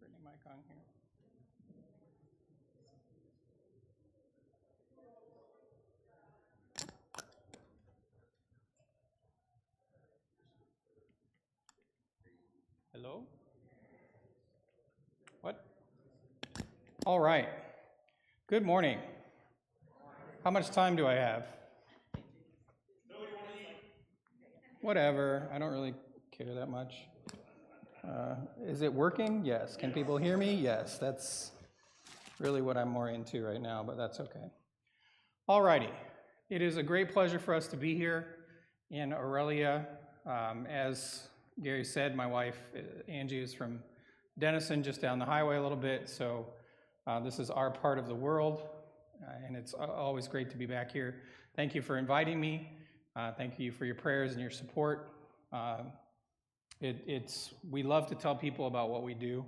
Brittany mic on here. Hello? What? All right. Good morning. How much time do I have? Whatever. I don't really care that much. Is it working? Yes. Can people hear me? Yes. That's really what I'm more into right now, but that's okay. All righty. It is a great pleasure for us to be here in Aurelia. As Gary said, my wife, Angie, is from Denison, just down the highway a little bit, so this is our part of the world, and it's always great to be back here. Thank you for inviting me. Thank you for your prayers and your support. We love to tell people about what we do,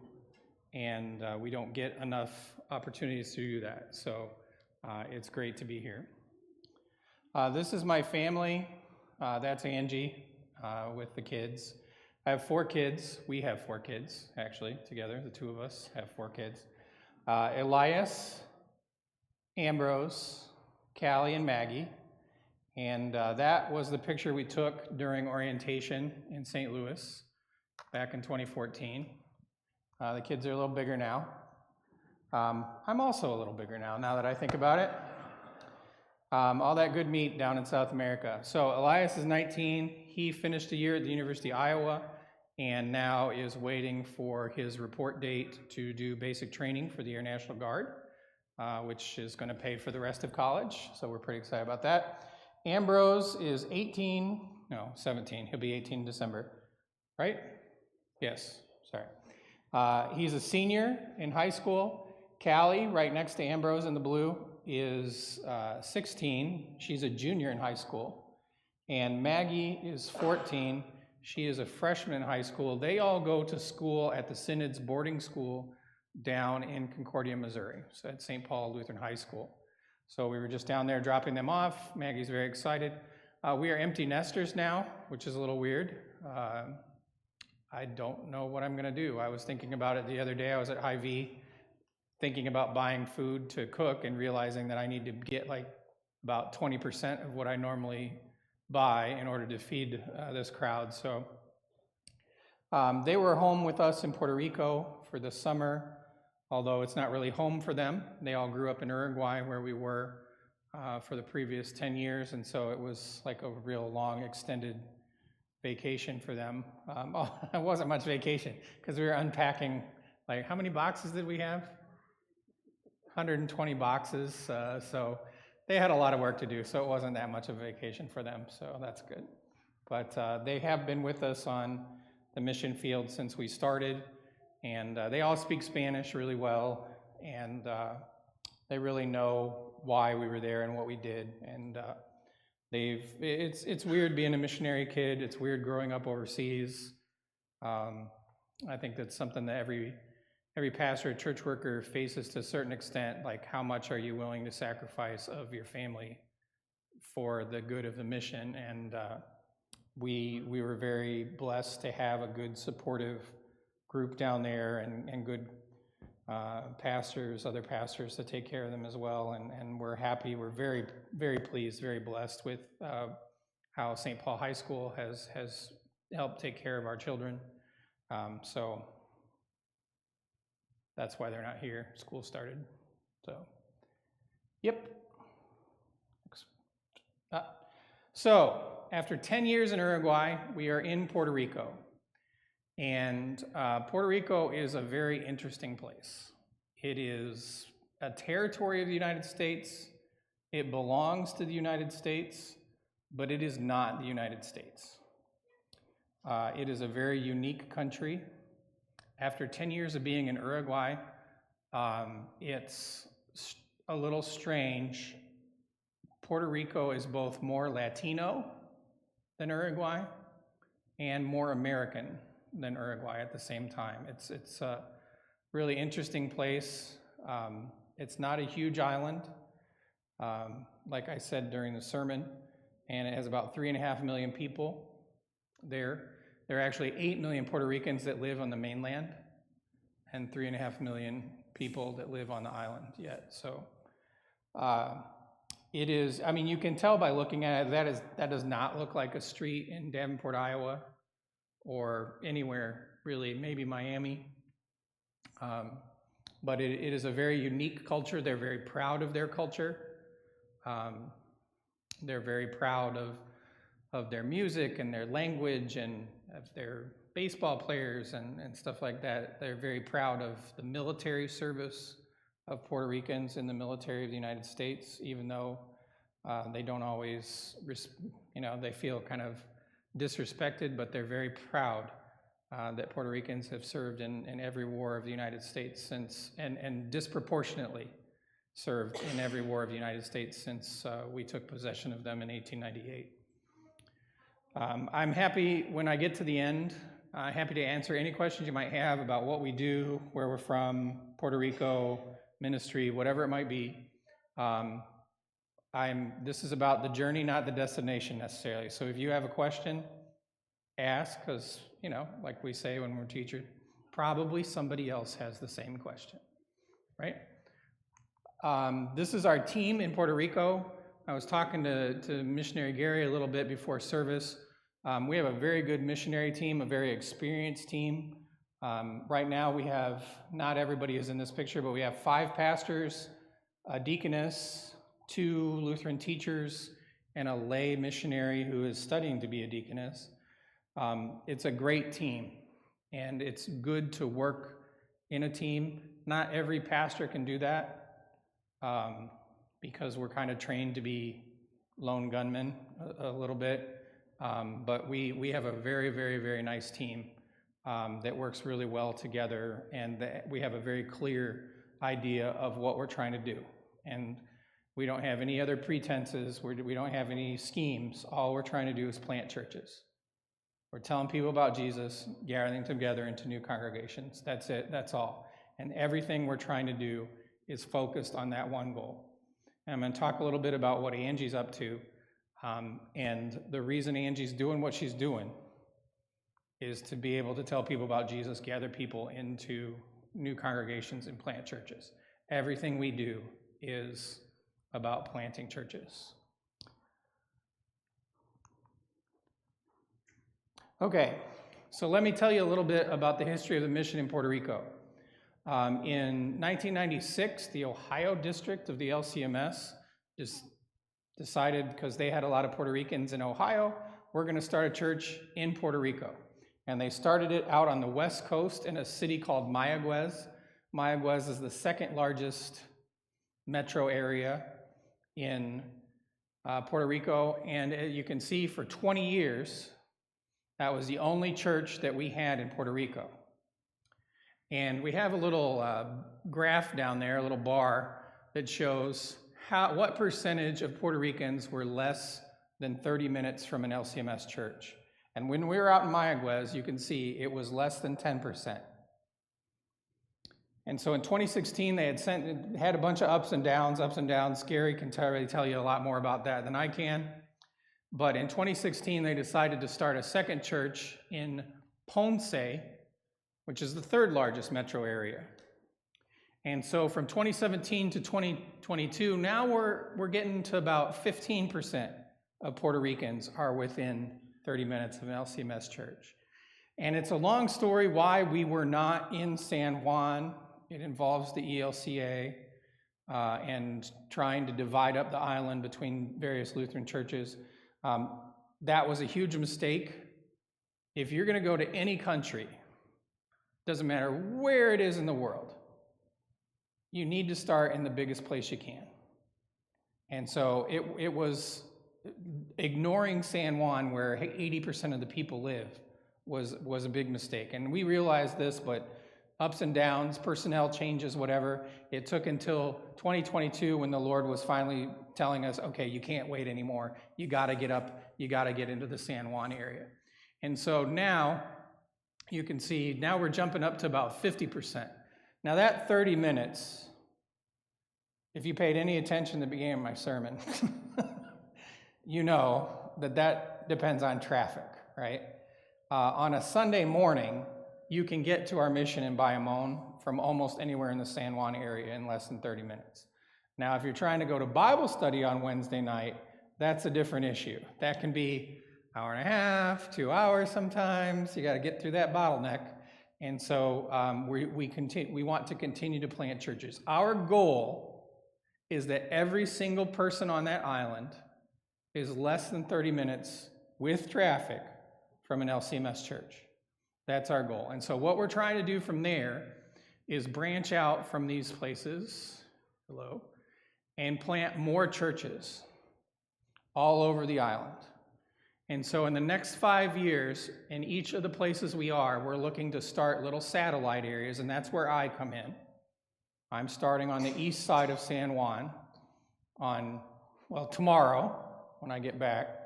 and we don't get enough opportunities to do that, so it's great to be here. This is my family. That's Angie with the kids. I have 4 kids. We have 4 kids, actually, together. The 2 of us have 4 kids. Elias, Ambrose, Callie, and Maggie. And that was the picture we took during orientation in St. Louis back in 2014. The kids are a little bigger now. I'm also a little bigger now that I think about it. All that good meat down in South America. So Elias is 19. He finished a year at the University of Iowa and now is waiting for his report date to do basic training for the Air National Guard, which is going to pay for the rest of college. So we're pretty excited about that. Ambrose is 17. He'll be 18 in December, right? Yes, sorry. He's a senior in high school. Callie, right next to Ambrose in the blue, is 16. She's a junior in high school. And Maggie is 14. She is a freshman in high school. They all go to school at the Synod's boarding school down in Concordia, Missouri, so at St. Paul Lutheran High School. So we were just down there dropping them off. Maggie's very excited. We are empty nesters now, which is a little weird. I don't know what I'm going to do. I was thinking about it the other day. I was at Hy-Vee thinking about buying food to cook and realizing that I need to get like about 20% of what I normally buy in order to feed this crowd. So they were home with us in Puerto Rico for the summer, although it's not really home for them. They all grew up in Uruguay where we were for the previous 10 years, and so it was like a real long extended vacation for them. It wasn't much vacation because we were unpacking, like how many boxes did we have? 120 boxes, so they had a lot of work to do, so it wasn't that much of a vacation for them, so that's good. But they have been with us on the mission field since we started, and they all speak Spanish really well, and they really know why we were there and what we did, and it's weird being a missionary kid. It's weird growing up overseas. I think that's something that every pastor or church worker faces to a certain extent, like how much are you willing to sacrifice of your family for the good of the mission? And we were very blessed to have a good supportive group down there and good other pastors to take care of them as well. And we're happy, we're very, very pleased, very blessed with how St. Paul High School has helped take care of our children. So that's why they're not here. School started. So, yep. So, after 10 years in Uruguay, we are in Puerto Rico. And Puerto Rico is a very interesting place. It is a territory of the United States. It belongs to the United States, but it is not the United States. It is a very unique country. After 10 years of being in Uruguay, it's a little strange. Puerto Rico is both more Latino than Uruguay and more American than Uruguay at the same time. It's a really interesting place. It's not a huge island, like I said during the sermon, and it has about 3.5 million people there. There are actually 8 million Puerto Ricans that live on the mainland, and 3.5 million people that live on the island yet. So it is, I mean, you can tell by looking at it, that does not look like a street in Davenport, Iowa, or anywhere really, maybe Miami. But it is a very unique culture. They're very proud of their culture. They're very proud of their music and their language and of their baseball players and stuff like that. They're very proud of the military service of Puerto Ricans in the military of the United States, even though they don't always, they feel kind of disrespected, but they're very proud that Puerto Ricans have served in every war of the United States since, and disproportionately served in every war of the United States since we took possession of them in 1898. I'm happy when I get to the end, happy to answer any questions you might have about what we do, where we're from, Puerto Rico, ministry, whatever it might be. This is about the journey, not the destination necessarily. So if you have a question, ask, because, like we say when we're teachers, probably somebody else has the same question, right? This is our team in Puerto Rico. I was talking to Missionary Gary a little bit before service. We have a very good missionary team, a very experienced team. Right now we have, not everybody is in this picture, but we have 5 pastors, a deaconess, 2 Lutheran teachers, and a lay missionary who is studying to be a deaconess. It's a great team, and it's good to work in a team. Not every pastor can do that, because we're kind of trained to be lone gunmen a little bit. But we have a very, very, very nice team that works really well together, and we have a very clear idea of what we're trying to do. And we don't have any other pretenses, we don't have any schemes. All we're trying to do is plant churches. We're telling people about Jesus, gathering together into new congregations. That's it, that's all. And everything we're trying to do is focused on that one goal. And I'm going to talk a little bit about what Angie's up to. And the reason Angie's doing what she's doing is to be able to tell people about Jesus, gather people into new congregations and plant churches. Everything we do is about planting churches. Okay, so let me tell you a little bit about the history of the mission in Puerto Rico. In 1996, the Ohio district of the LCMS just decided, because they had a lot of Puerto Ricans in Ohio, we're going to start a church in Puerto Rico. And they started it out on the west coast in a city called Mayagüez. Mayagüez is the second largest metro area in Puerto Rico. And you can see for 20 years, that was the only church that we had in Puerto Rico. And we have a little graph down there, a little bar, that shows what percentage of Puerto Ricans were less than 30 minutes from an LCMS church. And when we were out in Mayagüez, you can see it was less than 10%. And so in 2016, they had a bunch of ups and downs. Gary can really tell you a lot more about that than I can. But in 2016, they decided to start a second church in Ponce, which is the 3rd largest metro area. And so from 2017 to 2022, now we're getting to about 15% of Puerto Ricans are within 30 minutes of an LCMS church. And it's a long story why we were not in San Juan. It involves the ELCA and trying to divide up the island between various Lutheran churches. That was a huge mistake. If you're going to go to any country, doesn't matter where it is in the world, you need to start in the biggest place you can. And so it was ignoring San Juan, where 80% of the people live, was a big mistake. And we realized this, but ups and downs, personnel changes, whatever. It took until 2022 when the Lord was finally telling us, okay, you can't wait anymore. You got to get up. You got to get into the San Juan area. And so now you can see, now we're jumping up to about 50%. Now that 30 minutes, if you paid any attention at the beginning of my sermon, you know that depends on traffic, right? On a Sunday morning, you can get to our mission in Bayamon from almost anywhere in the San Juan area in less than 30 minutes. Now, if you're trying to go to Bible study on Wednesday night, that's a different issue. That can be an hour and a half, 2 hours sometimes. You got to get through that bottleneck. And so we want to continue to plant churches. Our goal is that every single person on that island is less than 30 minutes with traffic from an LCMS church. That's our goal. And so what we're trying to do from there is branch out from these places, and plant more churches all over the island. And so in the next 5 years, in each of the places we're looking to start little satellite areas, and that's where I come in. I'm starting on the east side of San Juan tomorrow when I get back.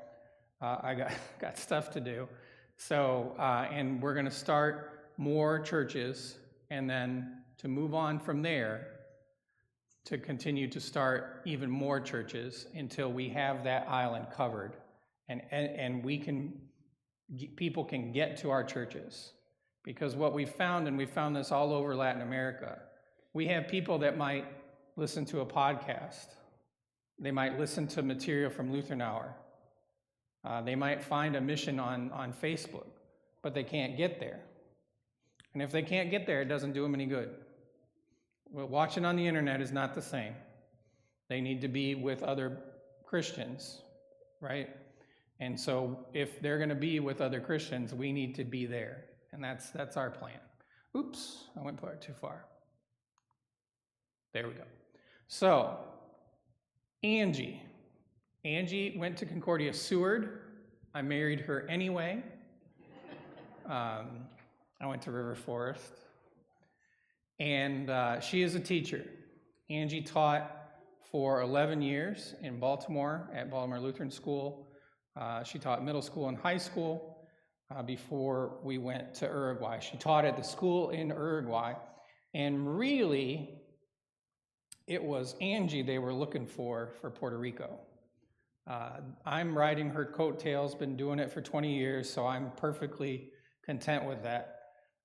I got stuff to do. So, and we're going to start more churches, and then to move on from there to continue to start even more churches until we have that island covered, and people can get to our churches. Because what we found, and we found this all over Latin America, we have people that might listen to a podcast. They might listen to material from Lutheran Hour. They might find a mission on Facebook, but they can't get there. And if they can't get there, it doesn't do them any good. Well, watching on the internet is not the same. They need to be with other Christians, right? And so if they're going to be with other Christians, we need to be there. And that's our plan. Oops, I went too far. There we go. So, Angie went to Concordia Seward. I married her anyway. I went to River Forest. And she is a teacher. Angie taught for 11 years in Baltimore at Baltimore Lutheran School. She taught middle school and high school before we went to Uruguay. She taught at the school in Uruguay. And really, it was Angie they were looking for Puerto Rico. I'm riding her coattails, been doing it for 20 years, so I'm perfectly content with that.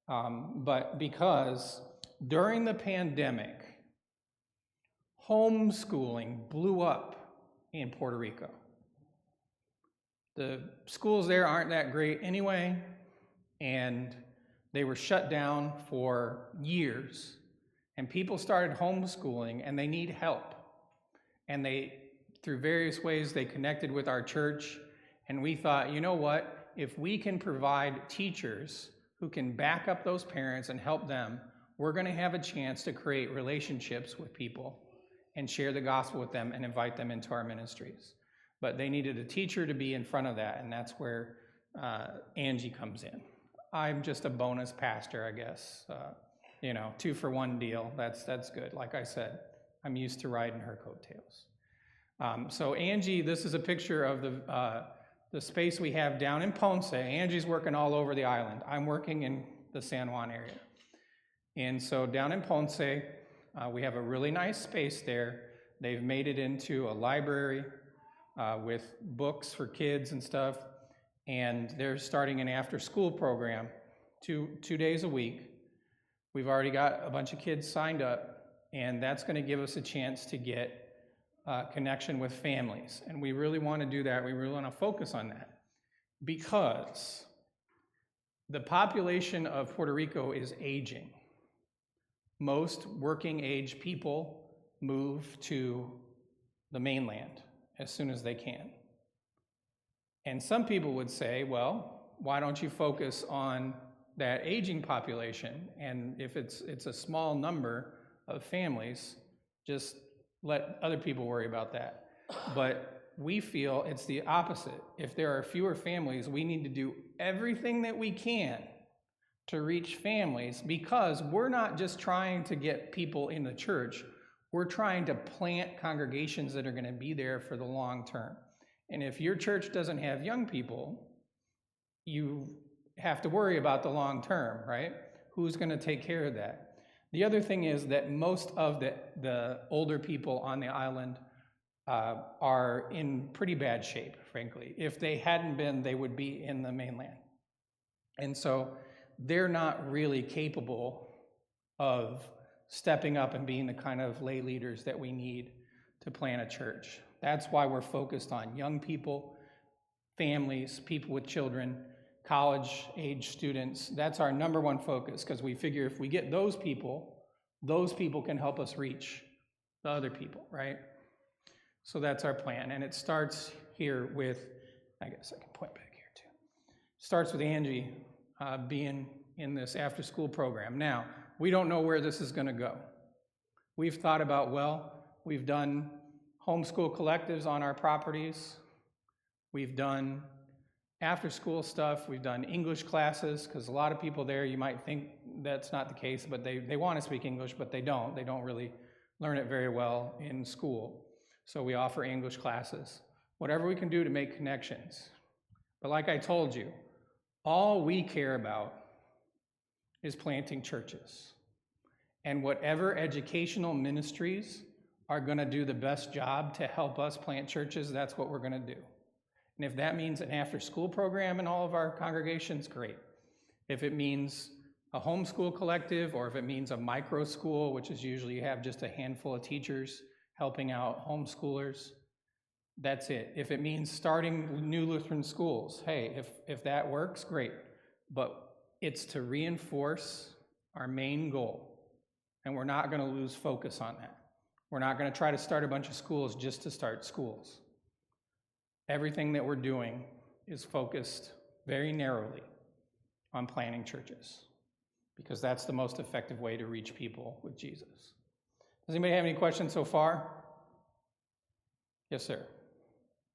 But because during the pandemic, homeschooling blew up in Puerto Rico. The schools there aren't that great anyway, and they were shut down for years. And people started homeschooling, and they need help. And through various ways, they connected with our church, and we thought, you know what? If we can provide teachers who can back up those parents and help them, we're going to have a chance to create relationships with people and share the gospel with them and invite them into our ministries. But they needed a teacher to be in front of that, and that's where Angie comes in. I'm just a bonus pastor, I guess. 2-for-1 deal. That's good. Like I said, I'm used to riding her coattails. So Angie, this is a picture of the space we have down in Ponce. Angie's working all over the island. I'm working in the San Juan area. And so down in Ponce, we have a really nice space there. They've made it into a library with books for kids and stuff. And they're starting an after-school program 2 days a week. We've already got a bunch of kids signed up, and that's going to give us a chance to get connection with families. And we really want to do that. We really want to focus on that because the population of Puerto Rico is aging. Most working age people move to the mainland as soon as they can. And some people would say, well, why don't you focus on that aging population? And if it's a small number of families, just let other people worry about that. But we feel it's the opposite. If there are fewer families, we need to do everything that we can to reach families, because we're not just trying to get people in the church, we're trying to plant congregations that are going to be there for the long term. And if your church doesn't have young people, you have to worry about the long term, right? Who's going to take care of that? The other thing is that most of the older people on the island are in pretty bad shape, frankly. If they hadn't been, they would be in the mainland. And so they're not really capable of stepping up and being the kind of lay leaders that we need to plant a church. That's why we're focused on young people, families, people with children, college-age students. That's our number one focus, because we figure if we get those people can help us reach the other people, right? So that's our plan, and it starts here with, I guess I can point back here too. Starts with Angie being in this after-school program. Now, we don't know where this is going to go. We've thought about, we've done homeschool collectives on our properties. We've done after-school stuff. We've done English classes, because a lot of people there, you might think that's not the case, but they want to speak English, but they don't. They don't really learn it very well in school. So we offer English classes. Whatever we can do to make connections. But like I told you, all we care about is planting churches. And whatever educational ministries are going to do the best job to help us plant churches, that's what we're going to do. And if that means an after-school program in all of our congregations, great. If it means a homeschool collective, or if it means a micro school, which is usually you have just a handful of teachers helping out homeschoolers, that's it. If it means starting new Lutheran schools, hey, if that works, great. But it's to reinforce our main goal, and we're not going to lose focus on that. We're not going to try to start a bunch of schools just to start schools. Everything that we're doing is focused very narrowly on planting churches, because that's the most effective way to reach people with Jesus. Does anybody have any questions so far? Yes, sir.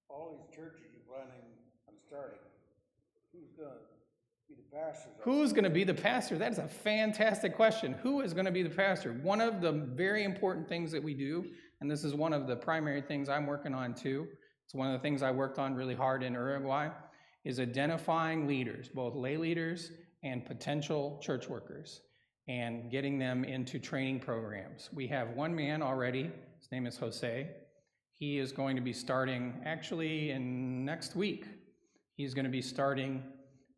All these churches you're planning on starting, who's going to be the pastors? Who's going to be the pastor? That is a fantastic question. Who is going to be the pastor? One of the very important things that we do, and this is one of the primary things I'm working on too, it's one of the things I worked on really hard in Uruguay, is identifying leaders, both lay leaders and potential church workers, and getting them into training programs. We have one man already. His name is Jose. He is going to be starting, actually in next week, he's going to be starting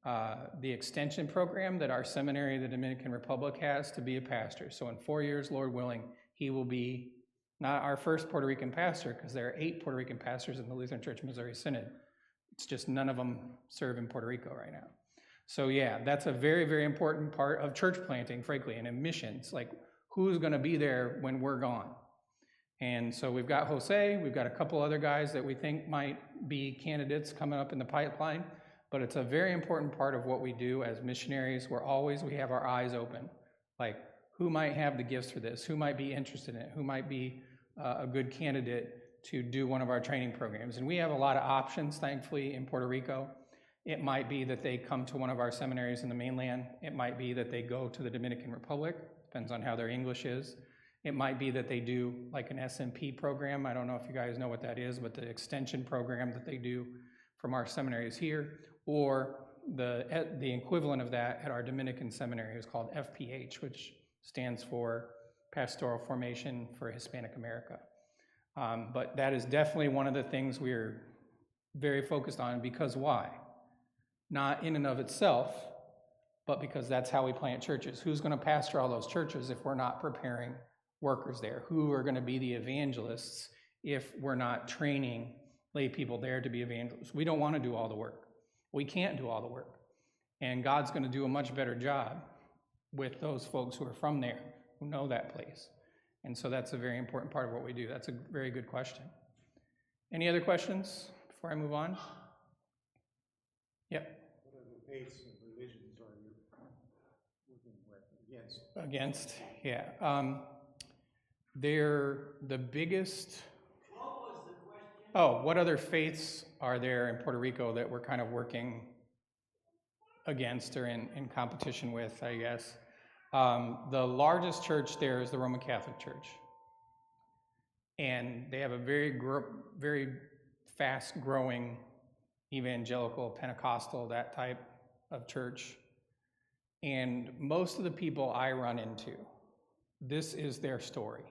the extension program that our seminary, the Dominican Republic, has to be a pastor. So in 4 years, Lord willing, he will be not our first Puerto Rican pastor, because there are 8 Puerto Rican pastors in the Lutheran Church Missouri Synod. It's just none of them serve in Puerto Rico right now. So yeah, that's a very, very important part of church planting, frankly, and in missions, like who's going to be there when we're gone. And so we've got Jose, we've got a couple other guys that we think might be candidates coming up in the pipeline, but it's a very important part of what we do as missionaries. We have our eyes open, like who might have the gifts for this, who might be interested in it, who might be a good candidate to do one of our training programs. And we have a lot of options, thankfully, in Puerto Rico. It might be that they come to one of our seminaries in the mainland. It might be that they go to the Dominican Republic, depends on how their English is. It might be that they do like an SMP program. I don't know if you guys know what that is, but the extension program that they do from our seminaries here, or the equivalent of that at our Dominican seminary is called FPH, which stands for Pastoral Formation for Hispanic America. But that is definitely one of the things we're very focused on, because why? Not in and of itself, but because that's how we plant churches. Who's going to pastor all those churches if we're not preparing workers there? Who are going to be the evangelists if we're not training lay people there to be evangelists? We don't want to do all the work. We can't do all the work. And God's going to do a much better job with those folks who are from there, who know that place. And so that's a very important part of what we do. That's a very good question. Any other questions before I move on? Yep. What are the faiths and religions are you working with Against, yeah. They're the biggest. What was the question? Oh, what other faiths are there in Puerto Rico that we're kind of working against or in competition with, I guess? The largest church there is the Roman Catholic Church. And they have a very fast-growing evangelical, Pentecostal, that type of church. And most of the people I run into, this is their story.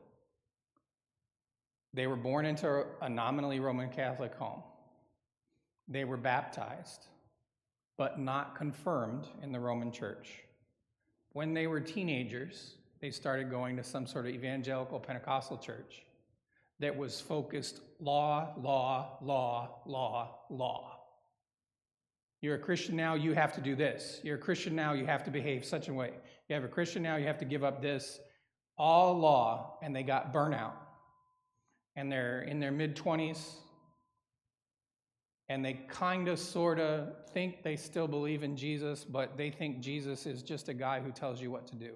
They were born into a nominally Roman Catholic home. They were baptized, but not confirmed in the Roman Church. When they were teenagers, they started going to some sort of evangelical Pentecostal church that was focused law, law, law, law, law. You're a Christian now, you have to do this. You're a Christian now, you have to behave such a way. You have a Christian now, you have to give up this. All law, and they got burnout. And they're in their mid-20s, and they kind of, sort of think they still believe in Jesus, but they think Jesus is just a guy who tells you what to do.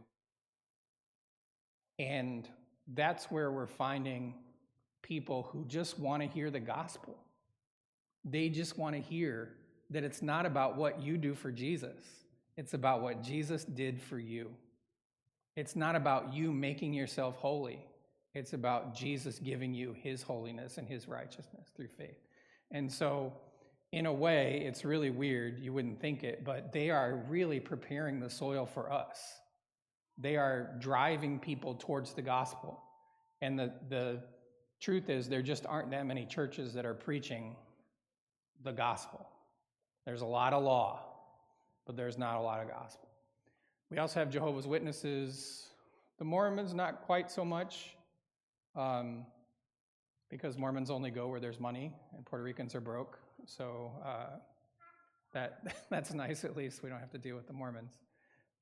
And that's where we're finding people who just want to hear the gospel. They just want to hear that it's not about what you do for Jesus. It's about what Jesus did for you. It's not about you making yourself holy. It's about Jesus giving you his holiness and his righteousness through faith. And so, in a way, it's really weird. You wouldn't think it, but they are really preparing the soil for us. They are driving people towards the gospel. And the truth is, there just aren't that many churches that are preaching the gospel. There's a lot of law, but there's not a lot of gospel. We also have Jehovah's Witnesses. The Mormons, not quite so much, because Mormons only go where there's money, and Puerto Ricans are broke. So that's nice, at least. We don't have to deal with the Mormons.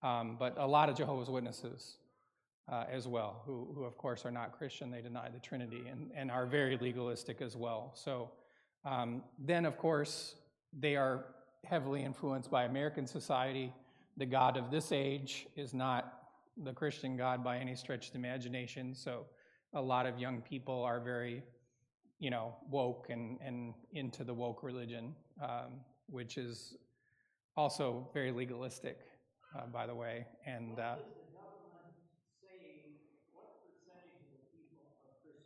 But a lot of Jehovah's Witnesses as well, who of course are not Christian. They deny the Trinity and are very legalistic as well. So then, of course, they are heavily influenced by American society. The God of this age is not the Christian God by any stretch of the imagination. So a lot of young people are very, woke and into the woke religion, which is also very legalistic, by the way. And What does the government say, what percentage of the people are Christian?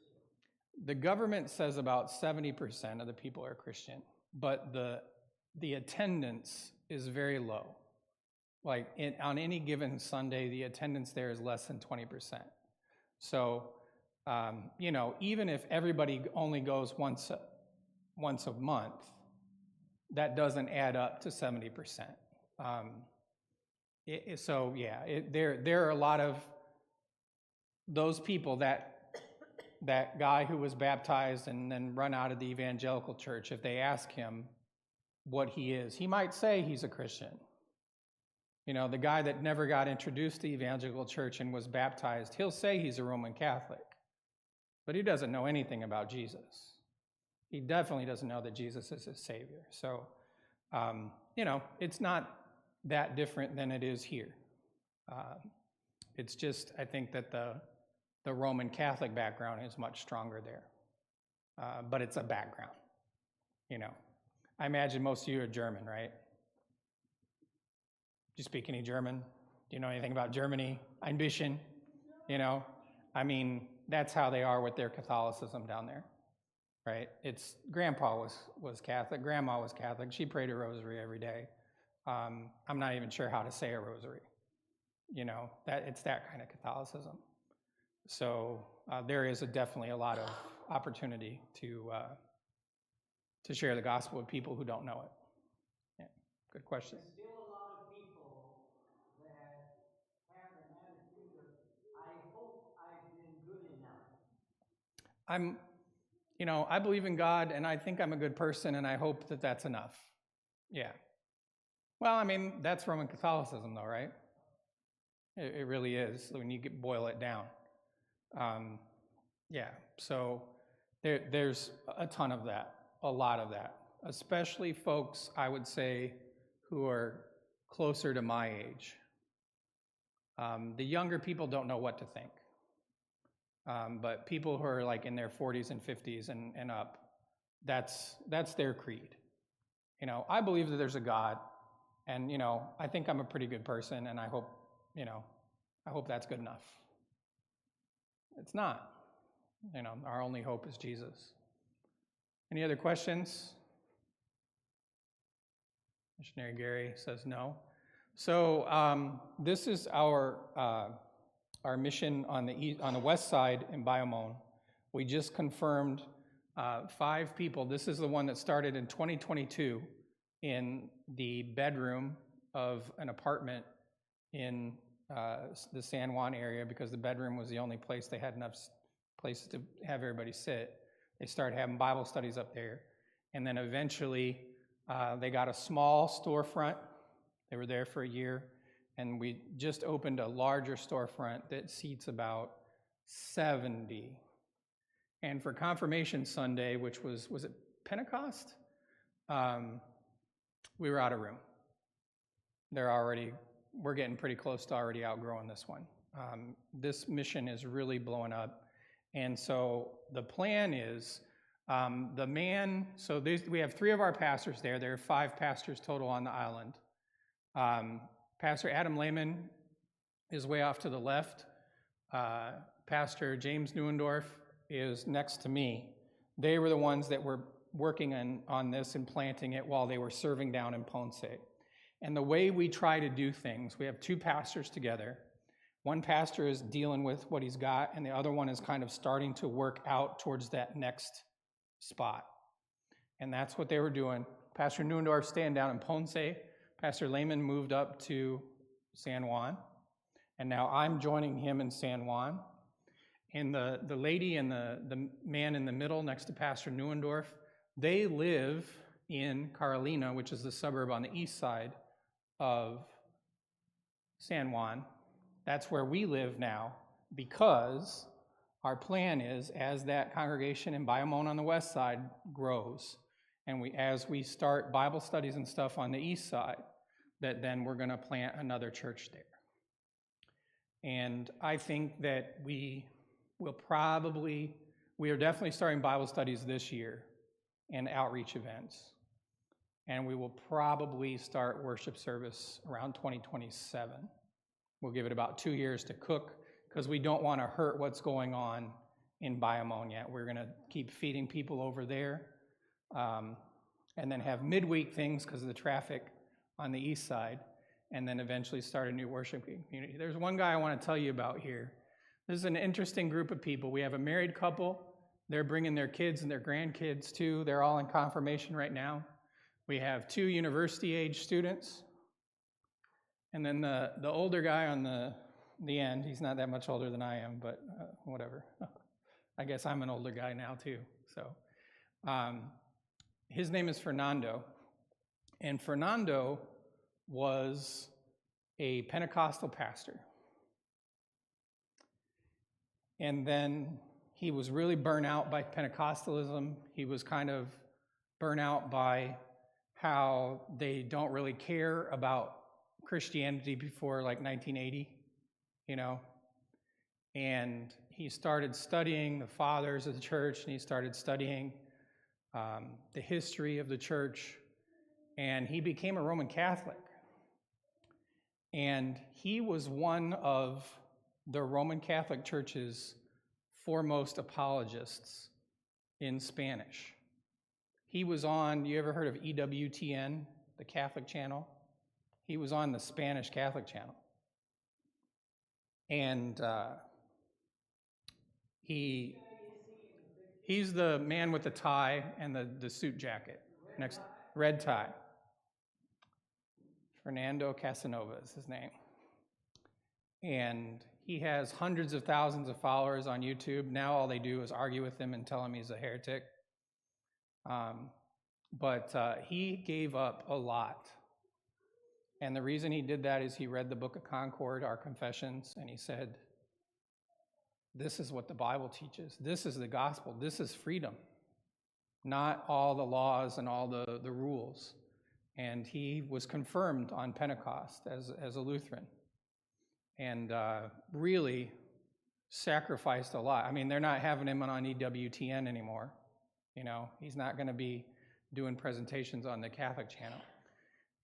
the government says about 70% of the people are Christian, but the attendance is very low. Like on any given Sunday, the attendance there is less than 20%. So, even if everybody only goes once a month, that doesn't add up to 70%. There are a lot of those people, that guy who was baptized and then run out of the evangelical church. If they ask him what he is, he might say he's a Christian. The guy that never got introduced to evangelical church and was baptized, he'll say he's a Roman Catholic, but he doesn't know anything about Jesus. He definitely doesn't know that Jesus is his Savior. So, it's not that different than it is here. It's just, I think that the Roman Catholic background is much stronger there. But it's a background, I imagine most of you are German, right? Do you speak any German? Do you know anything about Germany? Ein bisschen, that's how they are with their Catholicism down there, right? It's grandpa was Catholic, grandma was Catholic. She prayed a rosary every day. I'm not even sure how to say a rosary. It's that kind of Catholicism. So there is definitely a lot of opportunity to share the gospel with people who don't know it. Yeah, good question. There's still a lot of people that have an attitude of, I hope I've been good enough. I believe in God, and I think I'm a good person, and I hope that that's enough. Yeah. Well, that's Roman Catholicism, though, right? It really is, when you boil it down. So there's a ton of that, a lot of that, especially folks, I would say, who are closer to my age. The younger people don't know what to think. But people who are like in their 40s and 50s and up, that's their creed. I believe that there's a God, and I think I'm a pretty good person, and I hope that's good enough. It's not. Our only hope is Jesus. Any other questions? Missionary Gary says no. So this is our mission on the west side in Bayamon. We just confirmed 5 people. This is the one that started in 2022 in the bedroom of an apartment in the San Juan area, because the bedroom was the only place they had enough places to have everybody sit. They started having Bible studies up there. And then eventually they got a small storefront. They were there for a year. And we just opened a larger storefront that seats about 70. And for Confirmation Sunday, which was it Pentecost? We were out of room. We're getting pretty close to already outgrowing this one. This mission is really blowing up. And so the plan is, we have 3 of our pastors there. There are 5 pastors total on the island. Pastor Adam Lehman is way off to the left. Pastor James Neuendorf is next to me. They were the ones that were working on this and planting it while they were serving down in Ponce. And the way we try to do things, we have 2 pastors together. One pastor is dealing with what he's got, and the other one is kind of starting to work out towards that next spot. And that's what they were doing. Pastor Neuendorf staying down in Ponce. Pastor Lehman moved up to San Juan. And now I'm joining him in San Juan. And the lady and the man in the middle next to Pastor Neuendorf, they live in Carolina, which is the suburb on the east side of San Juan. That's where we live now, because our plan is, as that congregation in Bayamon on the west side grows, and as we start Bible studies and stuff on the east side, that then we're going to plant another church there. And I think that we are definitely starting Bible studies this year and outreach events. And we will probably start worship service around 2027. We'll give it about 2 years to cook, because we don't want to hurt what's going on in Bayamon yet. We're going to keep feeding people over there, and then have midweek things because of the traffic on the east side, and then eventually start a new worship community. There's one guy I want to tell you about here. This is an interesting group of people. We have a married couple. They're bringing their kids and their grandkids too. They're all in confirmation right now. We have 2 university-age students. And then the older guy on the end, he's not that much older than I am, but whatever. I guess I'm an older guy now too. So his name is Fernando. And Fernando was a Pentecostal pastor. And then he was really burnt out by Pentecostalism. He was kind of burnt out by how they don't really care about Christianity before like 1980, and he started studying the fathers of the church, and he started studying the history of the church, and he became a Roman Catholic. And he was one of the Roman Catholic Church's foremost apologists in Spanish. He was on, you ever heard of EWTN, the Catholic channel? He was on the Spanish Catholic channel. And he's the man with the tie and the suit jacket. Red tie. Fernando Casanova is his name. And he has hundreds of thousands of followers on YouTube. Now all they do is argue with him and tell him he's a heretic. But he gave up a lot. And the reason he did that is he read the Book of Concord, our confessions, and he said, this is what the Bible teaches. This is the gospel. This is freedom, not all the laws and all the rules. And he was confirmed on Pentecost as a Lutheran, and really sacrificed a lot. I mean, they're not having him on EWTN anymore. He's not going to be doing presentations on the Catholic channel.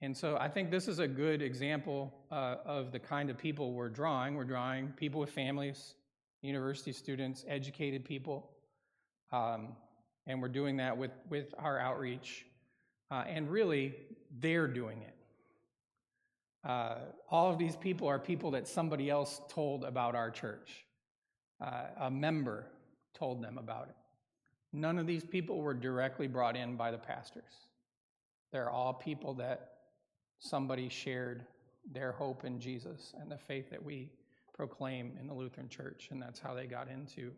And so I think this is a good example of the kind of people we're drawing. We're drawing people with families, university students, educated people, and we're doing that with our outreach. And really, they're doing it. All of these people are people that somebody else told about our church. A member told them about it. None of these people were directly brought in by the pastors. They're all people that somebody shared their hope in Jesus and the faith that we proclaim in the Lutheran Church, and that's how they got into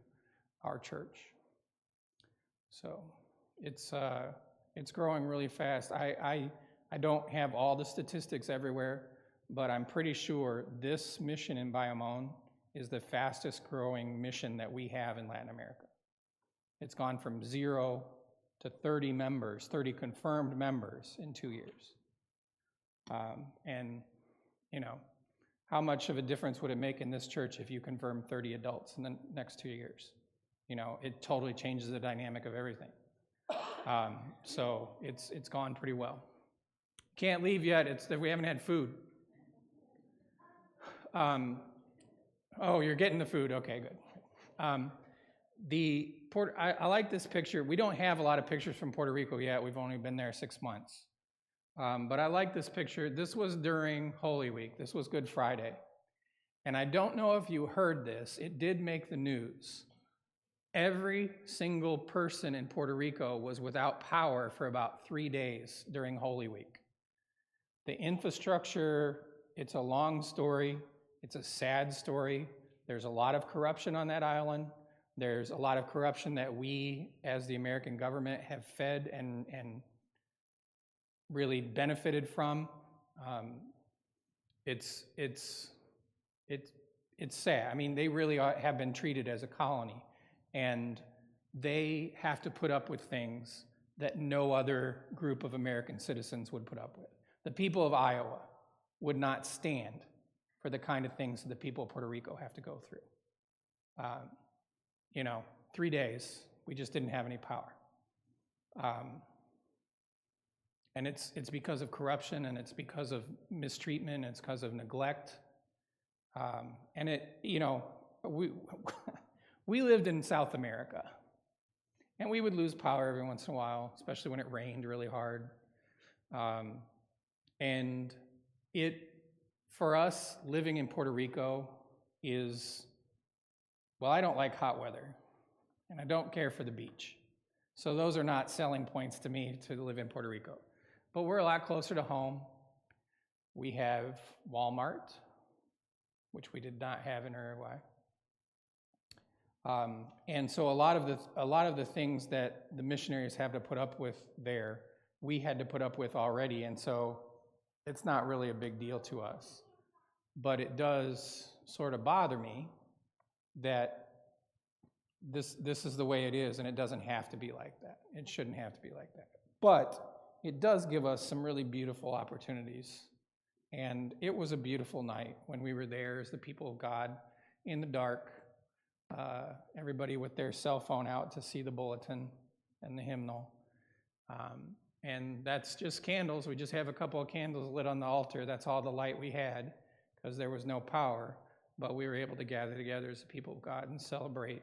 our church. So it's growing really fast. I don't have all the statistics everywhere, but I'm pretty sure this mission in Bayamon is the fastest growing mission that we have in Latin America. It's gone from 0 to 30 members, 30 confirmed members in 2 years. And, you know, how much of a difference would it make in this church if you confirm 30 adults in the next 2 years? You know, it totally changes the dynamic of everything. So it's gone pretty well. Can't leave yet. It's that we haven't had food. Oh, you're getting the food. Okay, good. I like this picture. We don't have a lot of pictures from Puerto Rico yet. We've only been there 6 months. But I like this picture. This was during Holy Week. This was Good Friday. And I don't know if you heard this. It did make the news. Every single person in Puerto Rico was without power for about 3 days during Holy Week. The infrastructure, it's a long story. It's a sad story. There's a lot of corruption on that island. There's a lot of corruption that we, as the American government, have fed and really benefited from. It's sad. I mean, they really have been treated as a colony, and they have to put up with things that no other group of American citizens would put up with. The people of Iowa would not stand for the kind of things that the people of Puerto Rico have to go through. 3 days, we just didn't have any power. And it's because of corruption, and it's because of mistreatment, it's because of neglect. We lived in South America, and we would lose power every once in a while, especially when it rained really hard. And for us, living in Puerto Rico I don't like hot weather, and I don't care for the beach. So those are not selling points to me to live in Puerto Rico. But we're a lot closer to home. We have Walmart, which we did not have in Uruguay. And so a lot of the things that the missionaries have to put up with there, we had to put up with already, and so it's not really a big deal to us. But it does sort of bother me that this is the way it is, and it doesn't have to be like that. It shouldn't have to be like that. But it does give us some really beautiful opportunities. And it was a beautiful night when we were there as the people of God in the dark, everybody with their cell phone out to see the bulletin and the hymnal. And that's just candles. We just have a couple of candles lit on the altar. That's all the light we had because there was no power. But we were able to gather together as the people of God and celebrate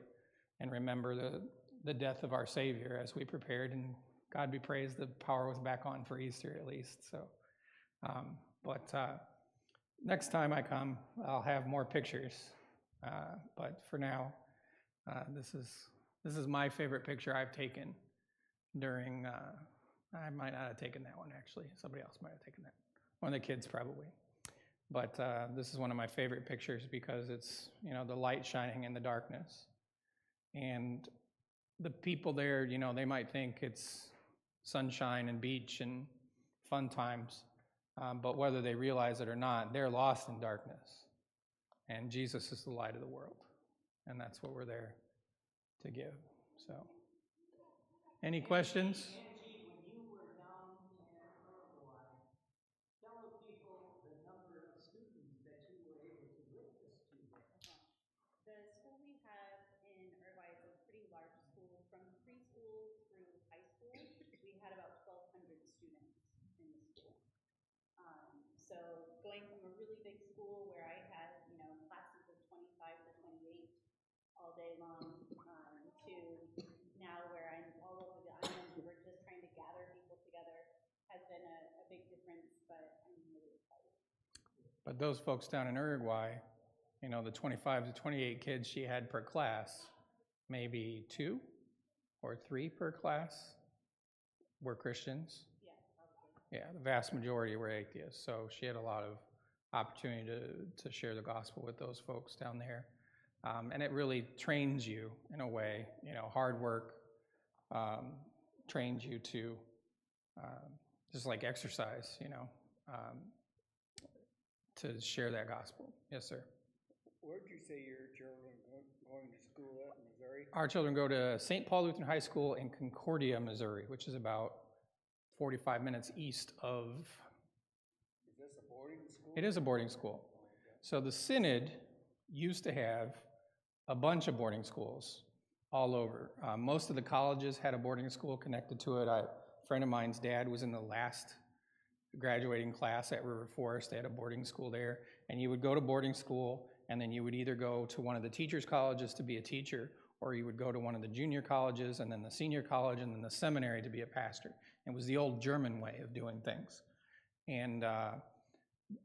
and remember the death of our Savior as we prepared. And God be praised, the power was back on for Easter at least. So, but next time I come, I'll have more pictures. But for now, this is my favorite picture I've taken during. I might not have taken that one actually. Somebody else might have taken that. One of the kids probably. But this is one of my favorite pictures because it's the light shining in the darkness, and the people there, they might think it's sunshine and beach and fun times, but whether they realize it or not, they're lost in darkness, and Jesus is the light of the world, and that's what we're there to give. So, any questions? Angie, when you were down in Uruguay, tell people the number of students that you were able to witness to there. The school we have in Uruguay is a pretty large school. From preschool through high school, we had about 1,200 students in the school. So going from a really big school where I had, classes of 25 to 28 all day long, to now where I'm all over the island and we're just trying to gather people together has been a big difference, but I'm really excited. But those folks down in Uruguay, the 25 to 28 kids she had per class, maybe 2 or 3 per class were Christians. Yeah, probably. Yeah, the vast majority were atheists. So she had a lot of opportunity to share the gospel with those folks down there. And it really trains you in a way, hard work trains you to just like exercise, to share that gospel. Yes, sir. Where'd you say your children going to school at in Missouri? Our children go to St. Paul Lutheran High School in Concordia, Missouri, which is about 45 minutes east of. Is this a boarding school? It is a boarding school. So the Synod used to have a bunch of boarding schools all over. Most of the colleges had a boarding school connected to it. A friend of mine's dad was in the last graduating class at River Forest. They had a boarding school there. And you would go to boarding school, and then you would either go to one of the teachers' colleges to be a teacher, or you would go to one of the junior colleges, and then the senior college, and then the seminary to be a pastor. It was the old German way of doing things. And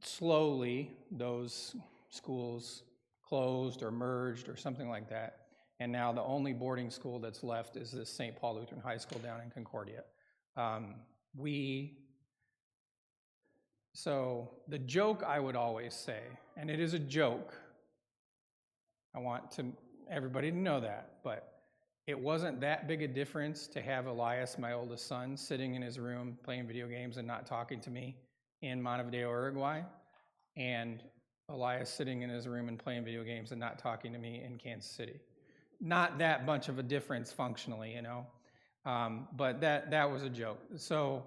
slowly, those schools closed or merged or something like that. And now the only boarding school that's left is this St. Paul Lutheran High School down in Concordia. So the joke I would always say, and it is a joke, I want everybody to know that, but it wasn't that big a difference to have Elias, my oldest son, sitting in his room playing video games and not talking to me in Montevideo, Uruguay, and Elias sitting in his room and playing video games and not talking to me in Kansas City. Not that much of a difference functionally, but that was a joke. So,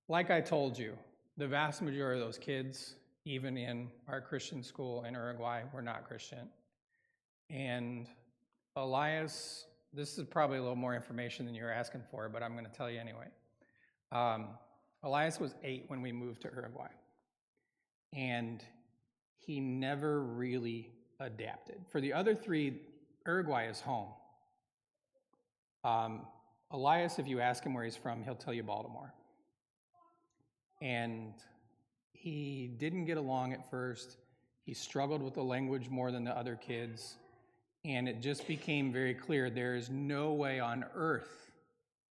like I told you, the vast majority of those kids, even in our Christian school in Uruguay, were not Christian. And Elias, this is probably a little more information than you're asking for, but I'm going to tell you anyway. Elias was 8 when we moved to Uruguay. And he never really adapted. For the other 3, Uruguay is home. Elias, if you ask him where he's from, he'll tell you Baltimore. And he didn't get along at first. He struggled with the language more than the other kids. And it just became very clear there is no way on earth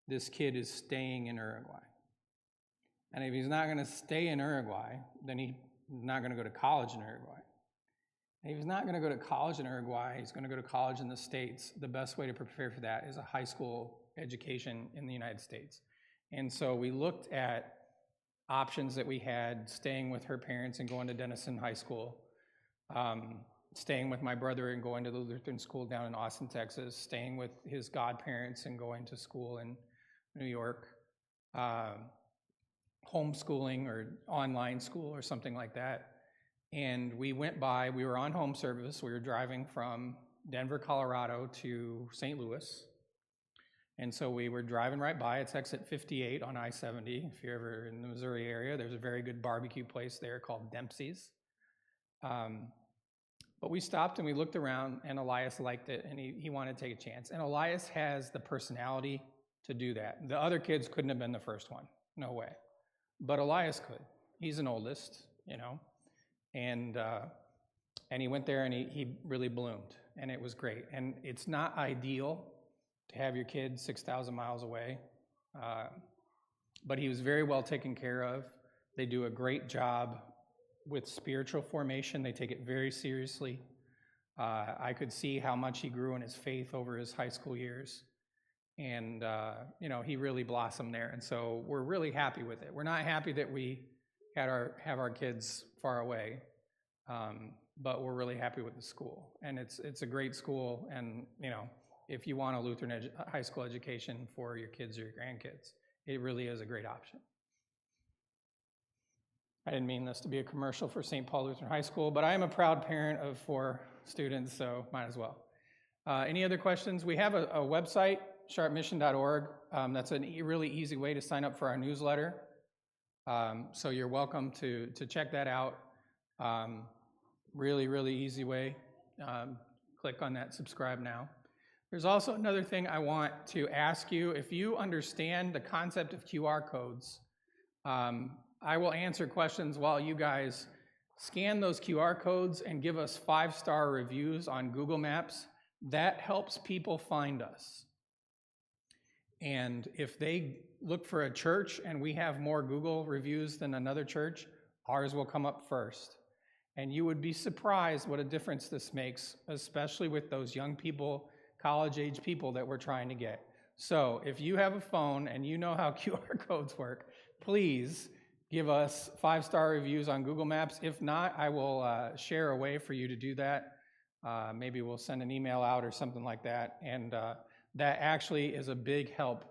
this kid is staying in Uruguay. And if he's not going to stay in Uruguay, then he's not going to go to college in Uruguay. And if he's not going to go to college in Uruguay, he's going to go to college in the States. The best way to prepare for that is a high school education in the United States. And so we looked at options that we had, staying with her parents and going to Denison High School, staying with my brother and going to the Lutheran school down in Austin, Texas, staying with his godparents and going to school in New York, homeschooling or online school or something like that. And we were on home service. We were driving from Denver, Colorado to St. Louis. And so we were driving right by. It's exit 58 on I-70. If you're ever in the Missouri area, there's a very good barbecue place there called Dempsey's. But we stopped and we looked around, and Elias liked it, and he wanted to take a chance. And Elias has the personality to do that. The other kids couldn't have been the first one. No way. But Elias could. He's an oldest, And he went there and he really bloomed, and it was great. And it's not ideal to have your kid 6,000 miles away, but he was very well taken care of. They do a great job with spiritual formation. They take it very seriously. I could see how much he grew in his faith over his high school years, and he really blossomed there. And so we're really happy with it. We're not happy that we have our kids far away. But we're really happy with the school, and it's a great school. And if you want a Lutheran high school education for your kids or your grandkids, it really is a great option. I didn't mean this to be a commercial for St. Paul Lutheran High School, but I am a proud parent of 4 students, so might as well. Any other questions? We have a website, sharpmission.org. That's a really easy way to sign up for our newsletter. So you're welcome to check that out. Really, really easy way. Click on that subscribe now. There's also another thing I want to ask you. If you understand the concept of QR codes, I will answer questions while you guys scan those QR codes and give us 5-star reviews on Google Maps. That helps people find us. And if they look for a church and we have more Google reviews than another church, ours will come up first. And you would be surprised what a difference this makes, especially with those young people, college-age people that we're trying to get. So if you have a phone and you know how QR codes work, please give us 5-star reviews on Google Maps. If not, I will share a way for you to do that. Maybe we'll send an email out or something like that. And that actually is a big help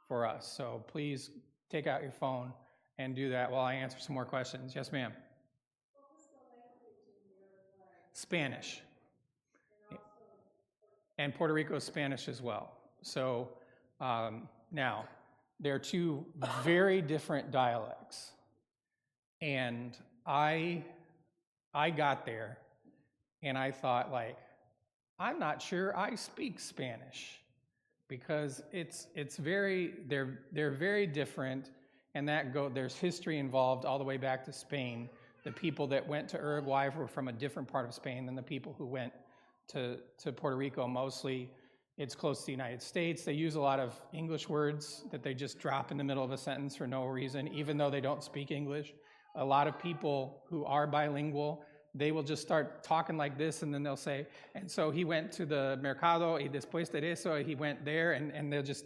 for us. So please take out your phone and do that while I answer some more questions. Yes, ma'am. Spanish. And Puerto Rico Spanish as well. So now, there are two very different dialects. And I got there and I thought, like, I'm not sure I speak Spanish because they're very different, and there's history involved all the way back to Spain. The people that went to Uruguay were from a different part of Spain than the people who went to Puerto Rico. Mostly it's close to the United States. They use a lot of English words that they just drop in the middle of a sentence for no reason, even though they don't speak English. A lot of people who are bilingual, they will just start talking like this, and then they'll say, and so he went to the mercado, y después de eso, he went there, and they'll just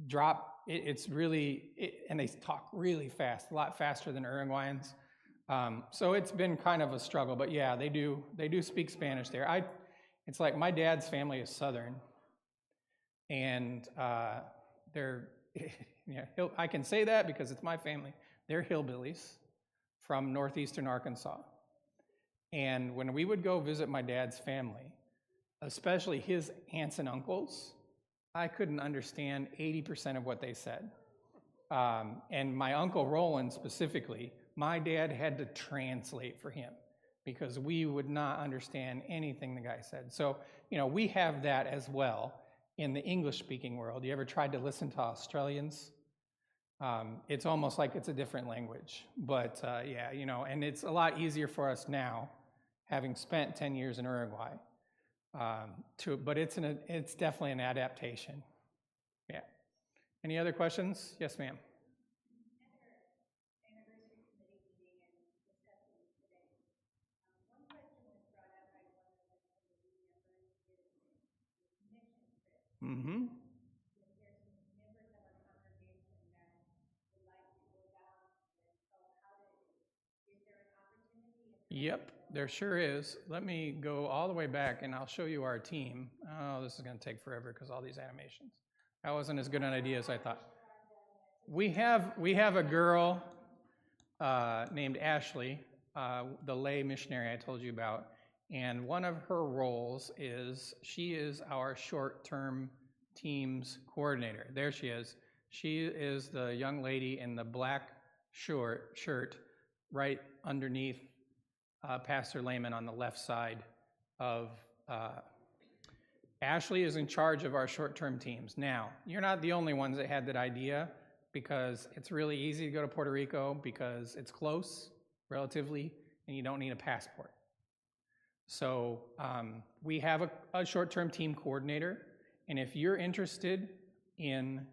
drop. And they talk really fast, a lot faster than Uruguayans. So it's been kind of a struggle, but yeah, they do speak Spanish there. It's like my dad's family is Southern, and they're, I can say that because it's my family. They're hillbillies from northeastern Arkansas. And when we would go visit my dad's family, especially his aunts and uncles, I couldn't understand 80% of what they said. And my Uncle Roland specifically, my dad had to translate for him because we would not understand anything the guy said. So, we have that as well in the English-speaking world. You ever tried to listen to Australians? It's almost like it's a different language. But yeah, and it's a lot easier for us now, having spent 10 years in Uruguay. But it's definitely an adaptation. Yeah. Any other questions? Yes, ma'am. Mm-hmm. Yep, there sure is. Let me go all the way back and I'll show you our team. Oh, this is going to take forever because all these animations. That wasn't as good an idea as I thought. We have a girl named Ashley, the lay missionary I told you about, and one of her roles is she is our short-term teams coordinator. There she is. She is the young lady in the black shirt right underneath Pastor Lehman on the left side of Ashley is in charge of our short-term teams. Now, you're not the only ones that had that idea because it's really easy to go to Puerto Rico because it's close, relatively, and you don't need a passport. So we have a short-term team coordinator, and if you're interested in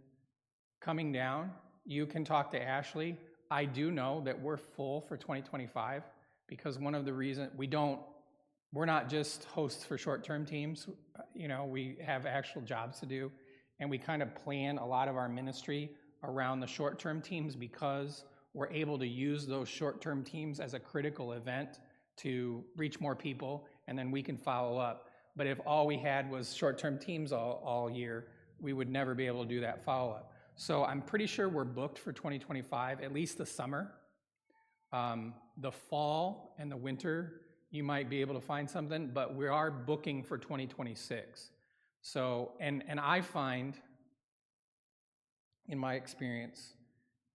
coming down, you can talk to Ashley. I do know that we're full for 2025 because one of the reasons we're not just hosts for short-term teams. We have actual jobs to do, and we kind of plan a lot of our ministry around the short-term teams because we're able to use those short-term teams as a critical event to reach more people, and then we can follow up. But if all we had was short-term teams all year, we would never be able to do that follow-up. So I'm pretty sure we're booked for 2025, at least the summer. The fall and the winter, you might be able to find something, but we are booking for 2026. So, and I find, in my experience,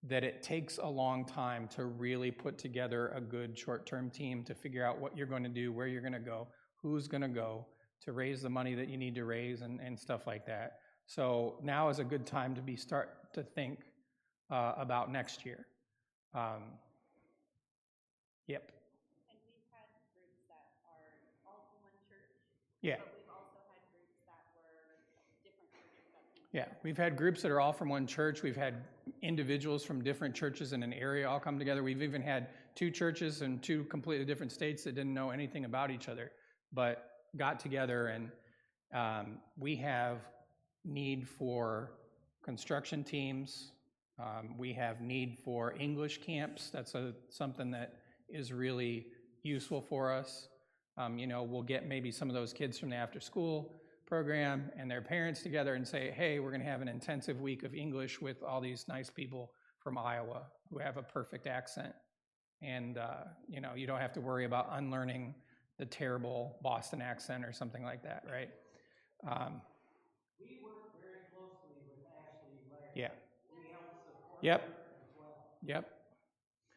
that it takes a long time to really put together a good short-term team to figure out what you're going to do, where you're going to go, who's going to go, to raise the money that you need to raise and stuff like that. So now is a good time to start to think about next year. Yep. And we've had groups that are all from one church. Yeah. But we've also had groups that were different churches that came Yeah, we've had groups that are all from one church. We've had individuals from different churches in an area all come together. We've even had two churches in two completely different states that didn't know anything about each other, but got together, and we have need for construction teams. We have need for English camps. That's something that is really useful for us. We'll get maybe some of those kids from the after school program and their parents together and say, hey, we're going to have an intensive week of English with all these nice people from Iowa who have a perfect accent. And, you don't have to worry about unlearning the terrible Boston accent or something like that, right? We work very closely with Ashley Laird. Yeah. We help support Yep. her as well. Yep.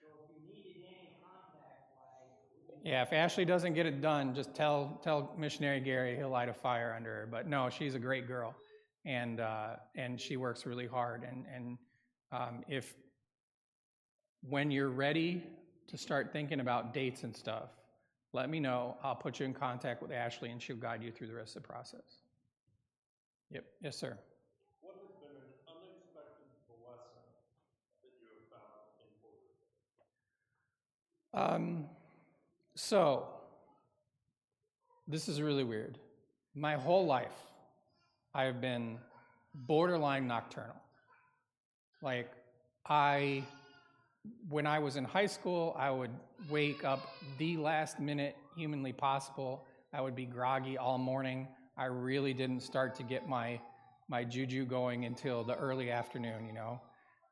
So if you needed any contact-wise, Yeah, if Ashley doesn't get it done, just tell Missionary Gary he'll light a fire under her. But no, she's a great girl, and she works really hard. And if when you're ready to start thinking about dates and stuff, let me know. I'll put you in contact with Ashley, and she'll guide you through the rest of the process. Yep. Yes, sir. What has been an unexpected blessing that you have found in Puerto Rico? So, this is really weird. My whole life, I've been borderline nocturnal. Like, when I was in high school, I would wake up the last minute humanly possible. I would be groggy all morning. I really didn't start to get my juju going until the early afternoon,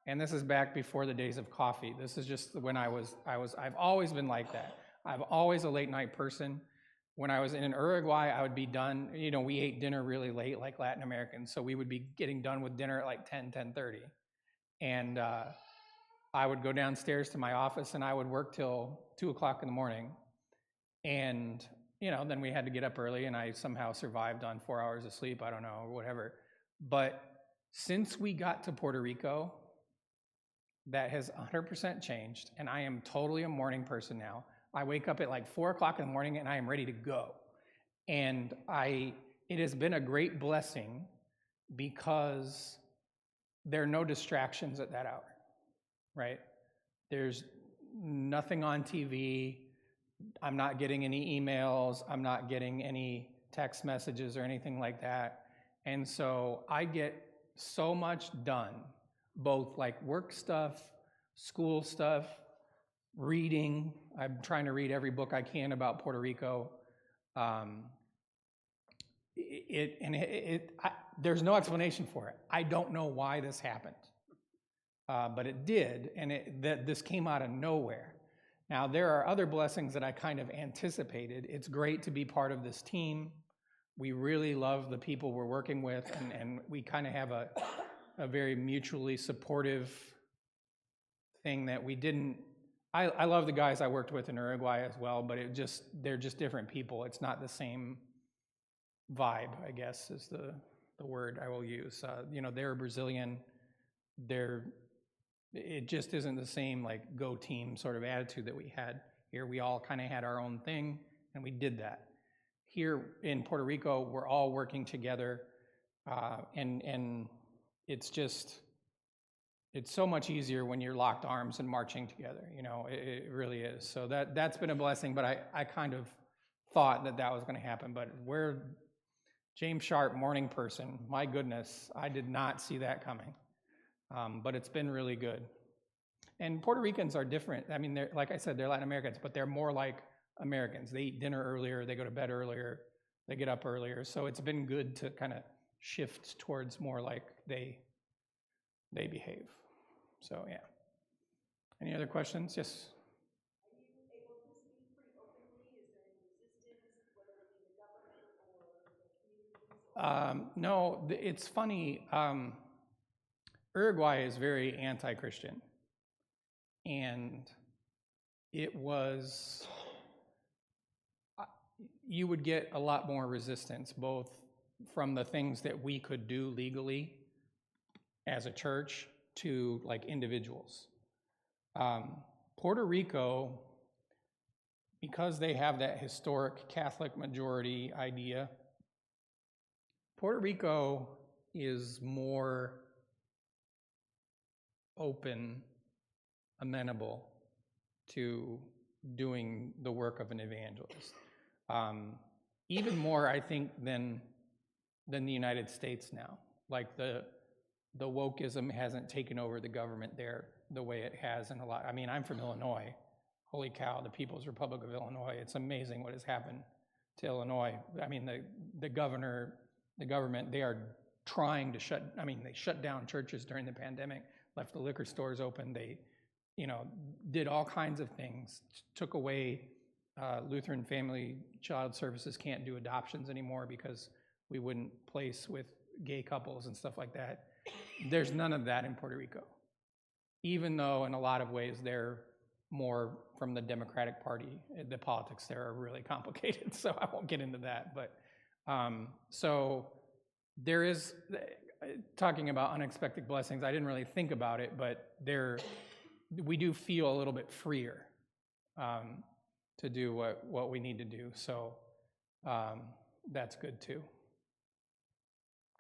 And this is back before the days of coffee. This is just when I've always been like that. I'm always a late night person. When I was in Uruguay, I would be done. We ate dinner really late, like Latin Americans, so we would be getting done with dinner at like 10:30. And I would go downstairs to my office, and I would work till 2 o'clock in the morning. And, then we had to get up early, and I somehow survived on 4 hours of sleep, I don't know, or whatever. But since we got to Puerto Rico, that has 100% changed, and I am totally a morning person now. I wake up at like 4 o'clock in the morning, and I am ready to go. And it has been a great blessing because there are no distractions at that hour, right? There's nothing on TV. I'm not getting any emails. I'm not getting any text messages or anything like that. And so I get so much done, both like work stuff, school stuff, reading. I'm trying to read every book I can about Puerto Rico. There's no explanation for it. I don't know why this happened, but it did, and this came out of nowhere. Now, there are other blessings that I kind of anticipated. It's great to be part of this team. We really love the people we're working with, and we kind of have a very mutually supportive thing that we didn't. I love the guys I worked with in Uruguay as well, but they're just different people. It's not the same vibe, I guess, is the word I will use. They're Brazilian. It just isn't the same like go team sort of attitude that we had here. We all kind of had our own thing, and we did that. Here in Puerto Rico, we're all working together, and it's so much easier when you're locked arms and marching together. It really is. So that's been a blessing, but I kind of thought that was going to happen. But we're James Sharp, morning person. My goodness, I did not see that coming. But it's been really good. And Puerto Ricans are different. I mean, they're, like I said, they're Latin Americans, but they're more like Americans. They eat dinner earlier, they go to bed earlier, they get up earlier. So it's been good to kind of shift towards more like they behave. So yeah. Any other questions? Yes. Are you able to speak pretty openly? Is there any resistance, whether it be the government or the communities? No, it's funny. Uruguay is very anti-Christian, and you would get a lot more resistance, both from the things that we could do legally as a church to like individuals. Puerto Rico, because they have that historic Catholic majority idea, Puerto Rico, is more open, amenable to doing the work of an evangelist. Even more, I think, than the United States now. Like the wokeism hasn't taken over the government there the way it has in a lot. I mean, I'm from Illinois. Holy cow, the People's Republic of Illinois. It's amazing what has happened to Illinois. I mean, the governor, the government, they are trying to they shut down churches during the pandemic, left the liquor stores open. They, did all kinds of things, took away Lutheran Family Child Services can't do adoptions anymore because we wouldn't place with gay couples and stuff like that. There's none of that in Puerto Rico, even though in a lot of ways they're more from the Democratic Party. The politics there are really complicated, so I won't get into that. But so there is, talking about unexpected blessings, I didn't really think about it, but we do feel a little bit freer to do what we need to do. So that's good too.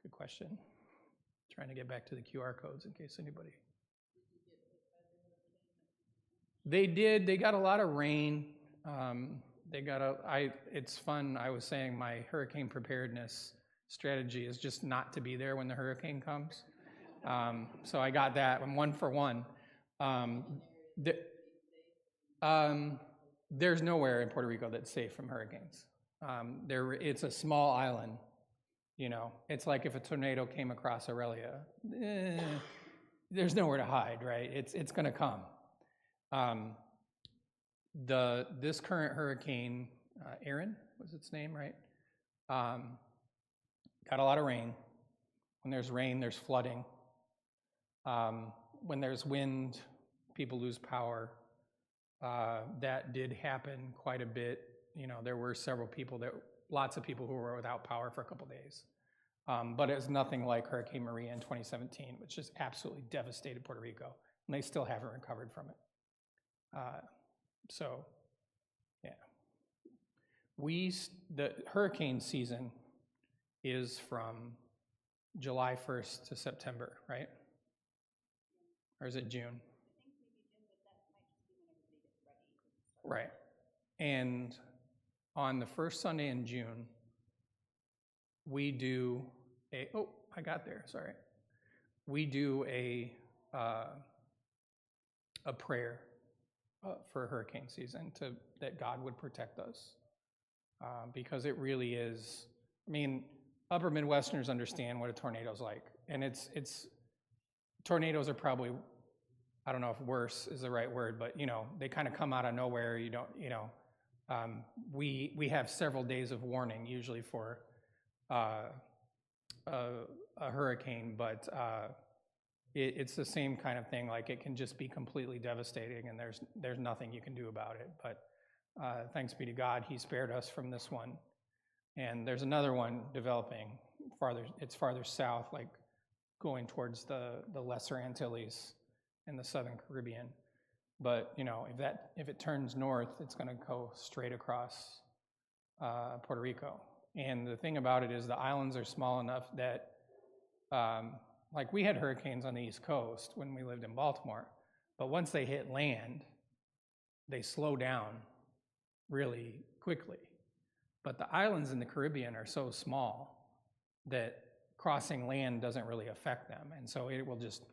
Good question. Trying to get back to the QR codes in case anybody. They did. They got a lot of rain. It's fun. I was saying my hurricane preparedness strategy is just not to be there when the hurricane comes. So I got that. I'm 1 for 1. There's nowhere in Puerto Rico that's safe from hurricanes. It's a small island. It's like if a tornado came across Aurelia, there's nowhere to hide, right? It's going to come. This current hurricane, Erin was its name, right? Got a lot of rain. When there's rain, there's flooding. When there's wind, people lose power. That did happen quite a bit. There were lots of people who were without power for a couple days. But it's nothing like Hurricane Maria in 2017, which just absolutely devastated Puerto Rico, and they still haven't recovered from it. So, yeah. The hurricane season is from July 1st to September, right? Or is it June? I think maybe June, but that might just be when everybody gets ready. Right. And on the first Sunday in June, we do We do a prayer for hurricane season that God would protect us. Because it really is, upper Midwesterners understand what a tornado's like. And tornadoes are probably, I don't know if worse is the right word, but they kind of come out of nowhere. We have several days of warning usually for a hurricane, but it's the same kind of thing. Like, it can just be completely devastating, and there's nothing you can do about it. But thanks be to God, He spared us from this one. And there's another one developing farther. It's farther south, like going towards the Lesser Antilles and the Southern Caribbean. But if it turns north, it's going to go straight across Puerto Rico. And the thing about it is the islands are small enough that, like, we had hurricanes on the East Coast when we lived in Baltimore, but once they hit land, they slow down really quickly. But the islands in the Caribbean are so small that crossing land doesn't really affect them, and so it will just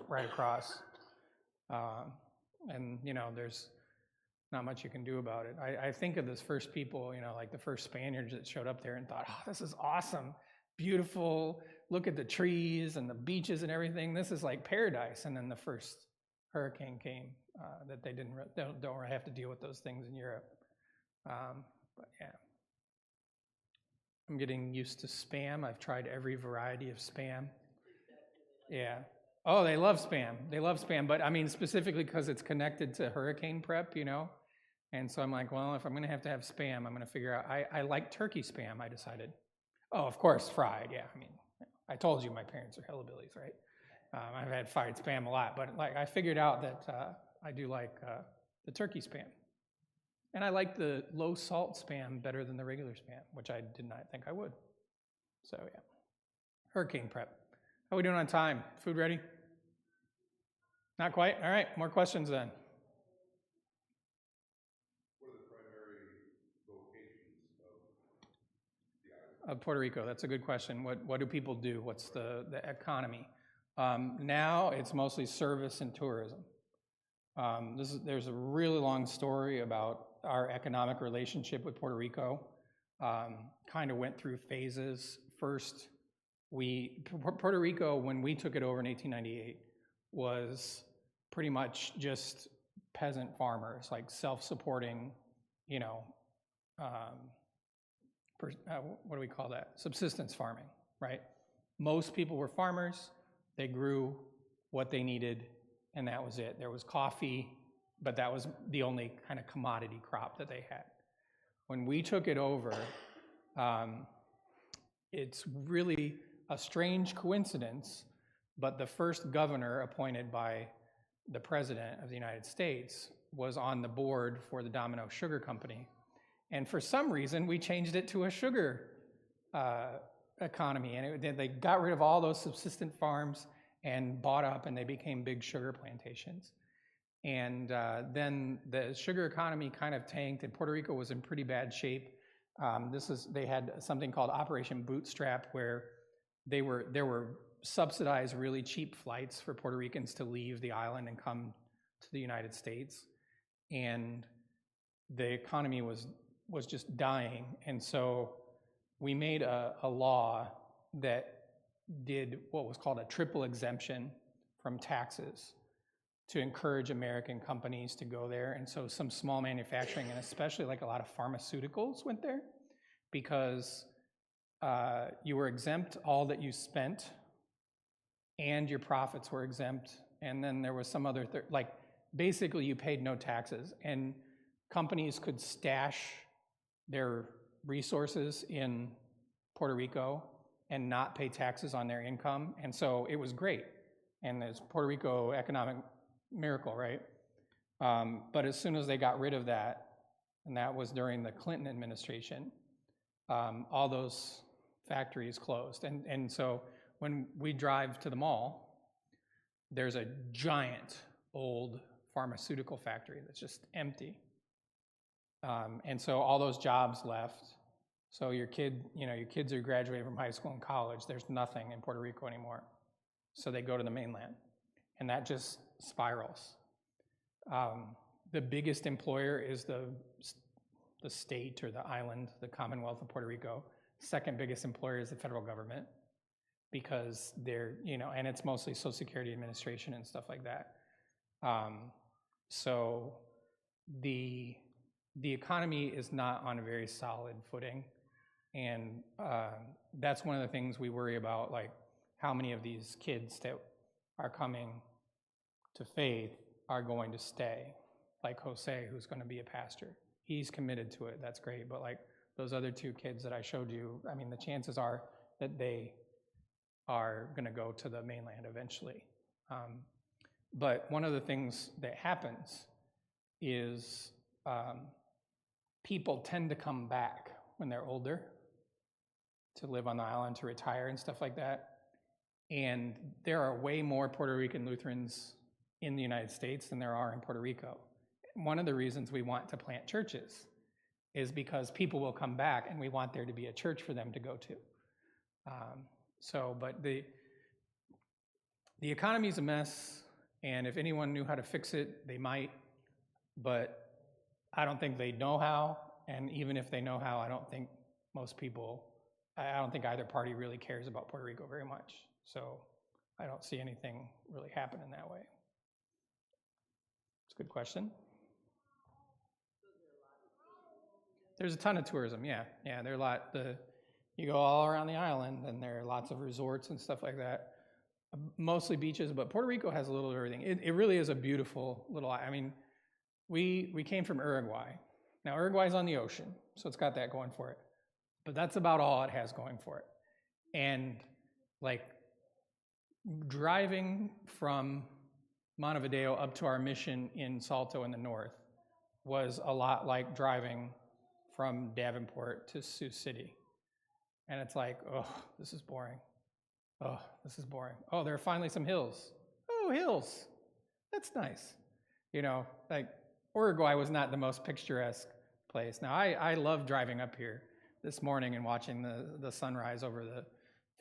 right across. And there's not much you can do about it. I think of those first people, like the first Spaniards that showed up there and thought, oh, this is awesome, beautiful, look at the trees and the beaches and everything, this is like paradise. And then the first hurricane came, that they don't have to deal with those things in Europe. But yeah. I'm getting used to Spam. I've tried every variety of Spam. Yeah. Oh, they love Spam. They love Spam, but specifically because it's connected to hurricane prep, And so I'm like, well, if I'm going to have Spam, I'm going to figure out. I like turkey Spam, I decided. Oh, of course, fried. Yeah, I told you my parents are hillbillies, right? I've had fried Spam a lot, but I figured out that I do like the turkey Spam. And I like the low salt Spam better than the regular Spam, which I did not think I would. So yeah. hurricane prep. How are we doing on time? Food ready? Not quite? All right, more questions then. What are the primary locations of the island? Of Puerto Rico, that's a good question. What do people do? What's the economy? Now it's mostly service and tourism. There's a really long story about our economic relationship with Puerto Rico. Kind of went through phases. First, Puerto Rico, when we took it over in 1898, was pretty much just peasant farmers, like self-supporting, what do we call that? Subsistence farming, right? Most people were farmers. They grew what they needed, and that was it. There was coffee, but that was the only kind of commodity crop that they had. When we took it over, it's really a strange coincidence, but the first governor appointed by the President of the United States was on the board for the Domino Sugar Company. And for some reason, we changed it to a sugar economy. And they got rid of all those subsistent farms and bought up, and they became big sugar plantations. And then the sugar economy kind of tanked, and Puerto Rico was in pretty bad shape. They had something called Operation Bootstrap, where there were subsidized really cheap flights for Puerto Ricans to leave the island and come to the United States. And the economy was just dying. And so we made a law that did what was called a triple exemption from taxes to encourage American companies to go there. And so some small manufacturing, and especially like a lot of pharmaceuticals, went there because you were exempt all that you spent and your profits were exempt. And then there was some other, like basically you paid no taxes, and companies could stash their resources in Puerto Rico and not pay taxes on their income. And so it was great. And it's Puerto Rico economic miracle, right? But as soon as they got rid of that, and that was during the Clinton administration, all those factories closed. And so when we drive to the mall, there's a giant old pharmaceutical factory that's just empty. And so all those jobs left. So your kids are graduating from high school and college. There's nothing in Puerto Rico anymore. So they go to the mainland, and that just spirals. The biggest employer is the state or the island, the Commonwealth of Puerto Rico. Second biggest employer is the federal government, because and it's mostly Social Security Administration and stuff like that. So the economy is not on a very solid footing, and that's one of the things we worry about, like how many of these kids that are coming to faith are going to stay, like Jose, who's going to be a pastor. He's committed to it, that's great, but like those other two kids that I showed you, I mean, the chances are that they are going to go to the mainland eventually. But one of the things that happens is people tend to come back when they're older to live on the island, to retire and stuff like that. And there are way more Puerto Rican Lutherans in the United States than there are in Puerto Rico. One of the reasons we want to plant churches is because people will come back, and we want there to be a church for them to go to. But the economy's a mess, and if anyone knew how to fix it, they might, but I don't think they know how, and even if they know how, I don't think either party really cares about Puerto Rico very much. So I don't see anything really happening that way. It's a good question. There's a ton of tourism, yeah. There are a lot. You go all around the island, and there are lots of resorts and stuff like that. Mostly beaches, but Puerto Rico has a little of everything. It really is a beautiful little. I mean, we came from Uruguay. Now Uruguay's on the ocean, so it's got that going for it. But that's about all it has going for it. And like driving from Montevideo up to our mission in Salto in the north was a lot like driving from Davenport to Sioux City. And it's like, oh, this is boring. Oh, this is boring. Oh, there are finally some hills. Oh, hills. That's nice. You know, like Uruguay was not the most picturesque place. Now, I love driving up here this morning and watching the sunrise over the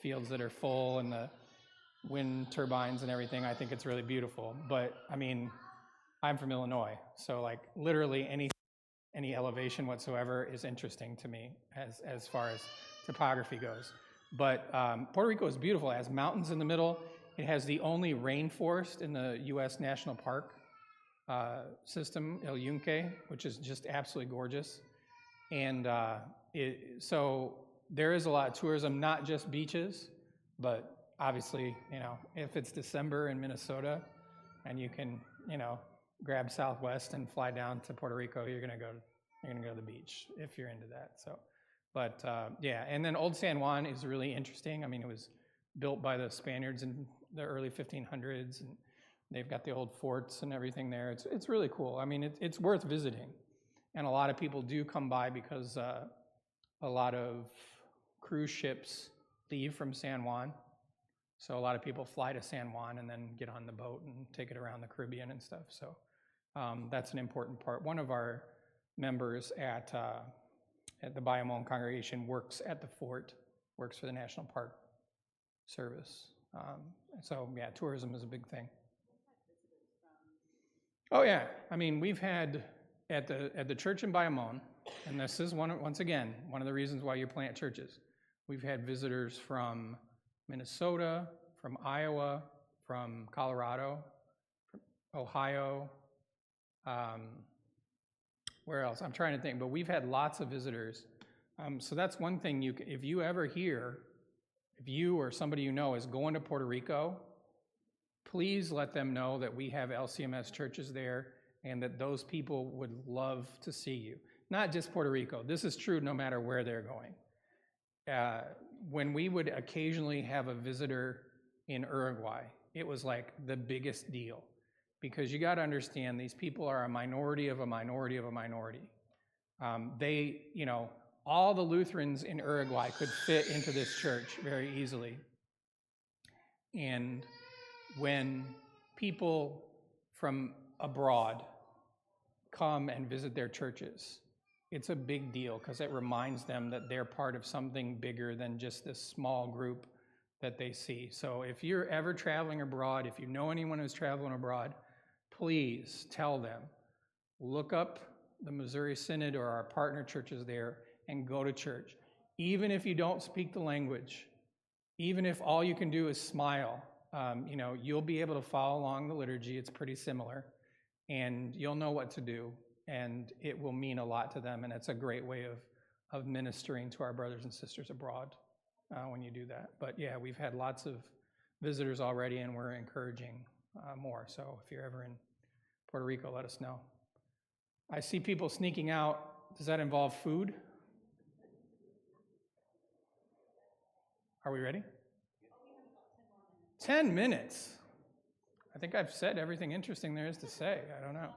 fields that are full and the wind turbines and everything. I think it's really beautiful. But I mean, I'm from Illinois, so like literally any elevation whatsoever is interesting to me as far as topography goes. But Puerto Rico is beautiful. It has mountains in the middle. It has the only rainforest in the U.S. National Park system, El Yunque, which is just absolutely gorgeous. And so there is a lot of tourism, not just beaches, but obviously, you know, if it's December in Minnesota and you can, you know, grab Southwest and fly down to Puerto Rico, you're gonna go to the beach if you're into that. So, but yeah, and then Old San Juan is really interesting. I mean, it was built by the Spaniards in the early 1500s, and they've got the old forts and everything there. It's really cool. I mean, it's worth visiting, and a lot of people do come by because a lot of cruise ships leave from San Juan. So a lot of people fly to San Juan and then get on the boat and take it around the Caribbean and stuff. So that's an important part. One of our members at the Bayamon congregation works at the fort, works for the National Park Service. So yeah, tourism is a big thing. Oh yeah, I mean we've had at the church in Bayamon, and this is once again one of the reasons why you plant churches. We've had visitors from Minnesota, from Iowa, from Colorado, from Ohio. Where else? I'm trying to think, but we've had lots of visitors. So that's one thing if you ever hear, if you or somebody you know is going to Puerto Rico, please let them know that we have LCMS churches there and that those people would love to see you. Not just Puerto Rico. This is true no matter where they're going. When we would occasionally have a visitor in Uruguay, it was like the biggest deal. Because you got to understand, these people are a minority of a minority of a minority. They, you know, all the Lutherans in Uruguay could fit into this church very easily. And when people from abroad come and visit their churches, it's a big deal because it reminds them that they're part of something bigger than just this small group that they see. So if you're ever traveling abroad, if you know anyone who's traveling abroad, please tell them, look up the Missouri Synod or our partner churches there and go to church. Even if you don't speak the language, even if all you can do is smile, you know, you'll be able to follow along the liturgy. It's pretty similar, and you'll know what to do, and it will mean a lot to them, and it's a great way of ministering to our brothers and sisters abroad when you do that. But yeah, we've had lots of visitors already, and we're encouraging more. So if you're ever in Puerto Rico, let us know. I see people sneaking out. Does that involve food? Are we ready? 10 minutes. I think I've said everything interesting there is to say. I don't know.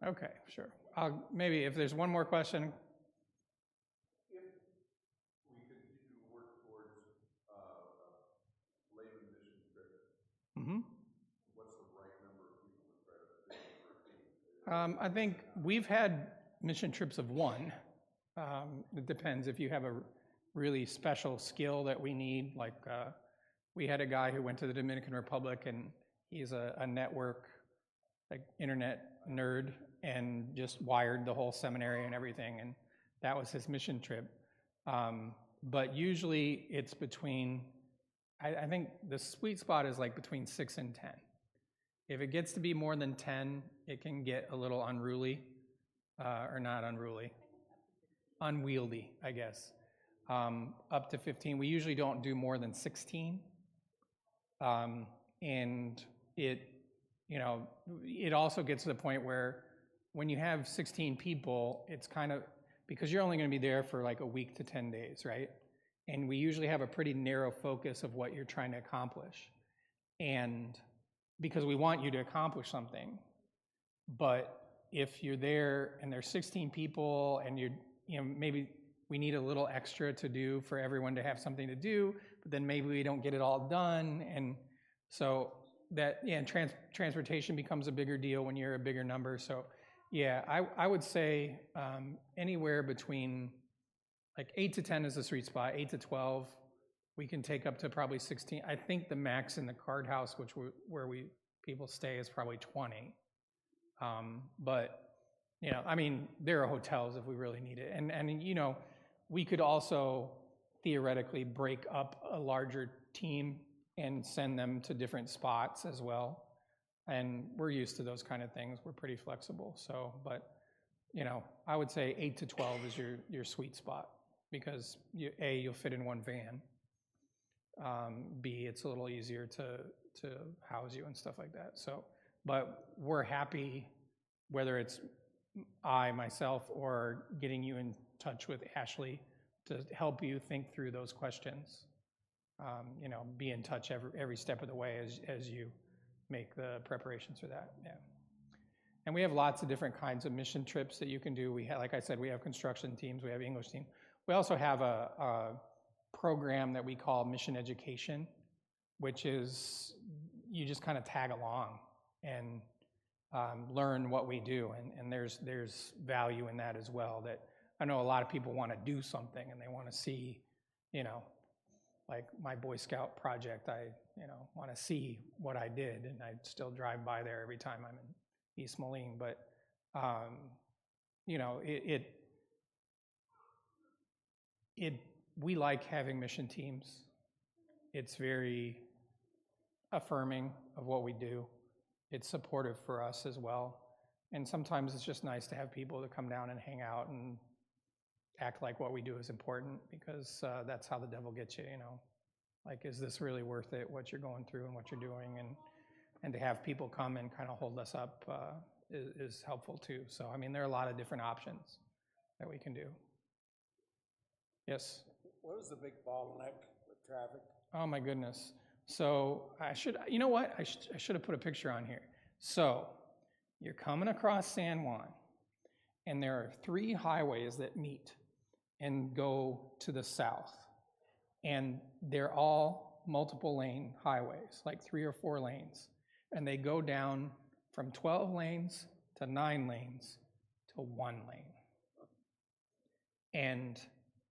Okay, sure. Maybe if there's one more question. If we continue to work towards a layman mission trip, what's the right number of people to try to fit for a team? I think we've had mission trips of one. It depends if you have a really special skill that we need. Like we had a guy who went to the Dominican Republic, and he's a network, like internet nerd, and just wired the whole seminary and everything, and that was his mission trip. But usually it's between, I think the sweet spot is like between 6 and 10. If it gets to be more than 10, it can get a little unruly, or not unruly, unwieldy, I guess. Up to 15. We usually don't do more than 16. And it, you know, it also gets to the point where when you have 16 people, it's kind of, because you're only going to be there for like a week to 10 days, right? And we usually have a pretty narrow focus of what you're trying to accomplish. And because we want you to accomplish something. But if you're there and there's 16 people and you're, you know, maybe we need a little extra to do for everyone to have something to do, but then maybe we don't get it all done. And so that, yeah, transportation becomes a bigger deal when you're a bigger number. So yeah, I would say anywhere between like 8 to 10 is the sweet spot, 8 to 12. We can take up to probably 16. I think the max in the card house, where people stay, is probably 20. But you know, I mean, there are hotels if we really need it, and you know, we could also theoretically break up a larger team and send them to different spots as well. And we're used to those kind of things. We're pretty flexible. So, but you know, I would say 8 to 12 is your sweet spot because you'll fit in one van. B, it's a little easier to house you and stuff like that. So, but we're happy whether it's myself, or getting you in touch with Ashley to help you think through those questions. You know, be in touch every step of the way as you make the preparations for that. Yeah. And we have lots of different kinds of mission trips that you can do. We have, like I said, we have construction teams, we have English team. We also have a program that we call Mission Education, which is you just kind of tag along and learn what we do, and there's value in that as well. That I know a lot of people want to do something and they want to see, you know, like my Boy Scout project, I want to see what I did, and I still drive by there every time I'm in East Moline. But you know, we like having mission teams. It's very affirming of what we do. It's supportive for us as well. And sometimes it's just nice to have people to come down and hang out and act like what we do is important, because that's how the devil gets you, you know. Like, is this really worth it, what you're going through and what you're doing? And to have people come and kind of hold us up is helpful too. So, I mean, there are a lot of different options that we can do. Yes? What is the big bottleneck with traffic? Oh my goodness. So you know what? I should have put a picture on here. So you're coming across San Juan, and there are 3 highways that meet and go to the south. And they're all multiple lane highways, like 3 or 4 lanes. And they go down from 12 lanes to 9 lanes to 1 lane. And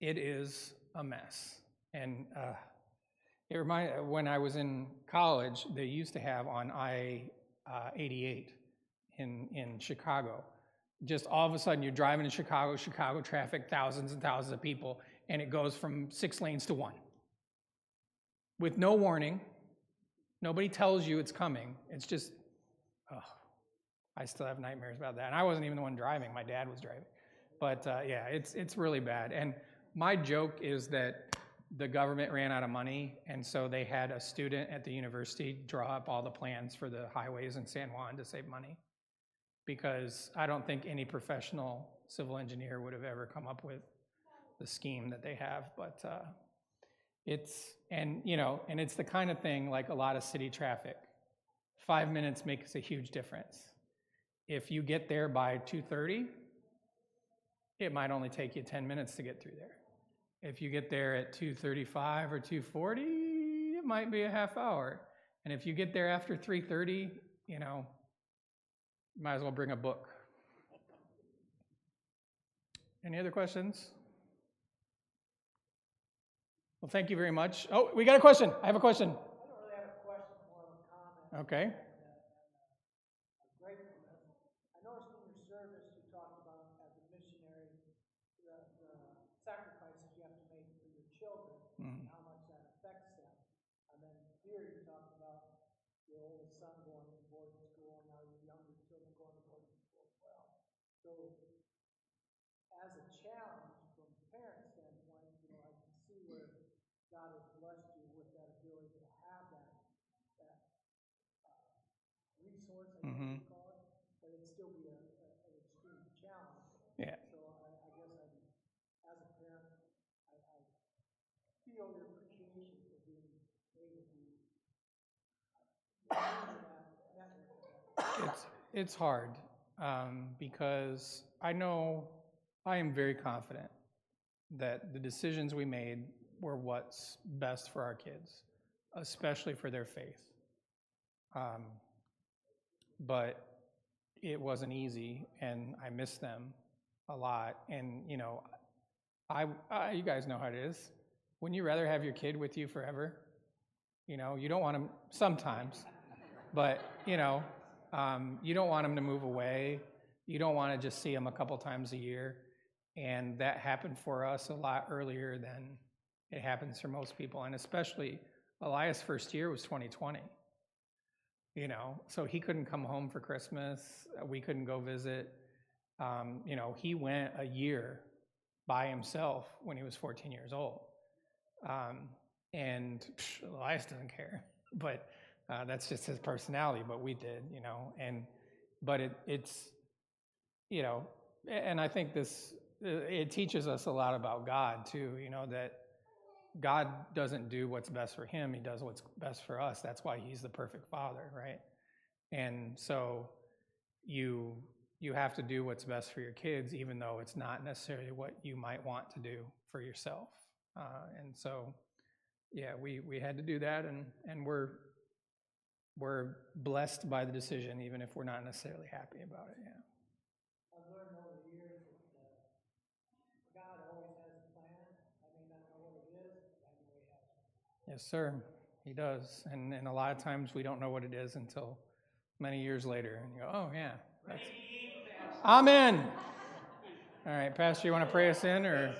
it is a mess. And it when I was in college, they used to have on I-88 in Chicago. Just all of a sudden, you're driving in Chicago traffic, thousands and thousands of people, and it goes from 6 lanes to 1. With no warning. Nobody tells you it's coming. It's just, I still have nightmares about that. And I wasn't even the one driving. My dad was driving. But yeah, it's really bad. And my joke is that the government ran out of money, and so they had a student at the university draw up all the plans for the highways in San Juan to save money, because I don't think any professional civil engineer would have ever come up with the scheme that they have. But it's the kind of thing, like a lot of city traffic, 5 minutes makes a huge difference. If you get there by 2:30, it might only take you 10 minutes to get through there. If you get there at 2:35 or 2:40, it might be a half hour. And if you get there after 3:30, you might as well bring a book. Any other questions? Well, thank you very much. Oh, we got a question. I have a question. I don't really have a question, more of a comment. Okay. And gratefulness. I noticed in your service you talked about, as a missionary, the sacrifices you have to make for your children and how much that affects them. And then here you talked about your oldest son going to boarding school, and now your younger children going to boarding school as well. So, as a challenge from a parent standpoint, I can see where God has blessed you with that ability to have that resource, I guess you call it, but it'd still be an extreme challenge. Yeah. So I guess as a parent, I feel your appreciation for being able to that network. It's hard because I know I am very confident that the decisions we made were what's best for our kids, especially for their faith. But it wasn't easy, and I miss them a lot. And, you know, you guys know how it is. Wouldn't you rather have your kid with you forever? You know, you don't want them sometimes, but, you know, you don't want them to move away. You don't want to just see them a couple times a year. And that happened for us a lot earlier than it happens for most people. And especially Elias' first year was 2020. You know, so he couldn't come home for Christmas. We couldn't go visit. You know, he went a year by himself when he was 14 years old. And Elias doesn't care, but that's just his personality. But we did, you know, but it's, you know, and I think it teaches us a lot about God too. You know, that God doesn't do what's best for him; He does what's best for us. That's why He's the perfect Father, right? And so you have to do what's best for your kids, even though it's not necessarily what you might want to do for yourself. And so, yeah, we had to do that, and we're blessed by the decision, even if we're not necessarily happy about it. Yeah. I've learned over the years that God always has a plan. I may not know what it is, but I know He has one. Yes, sir. He does. And a lot of times we don't know what it is until many years later, and you go, oh yeah. Amen. All right, Pastor, you want to pray us in, or?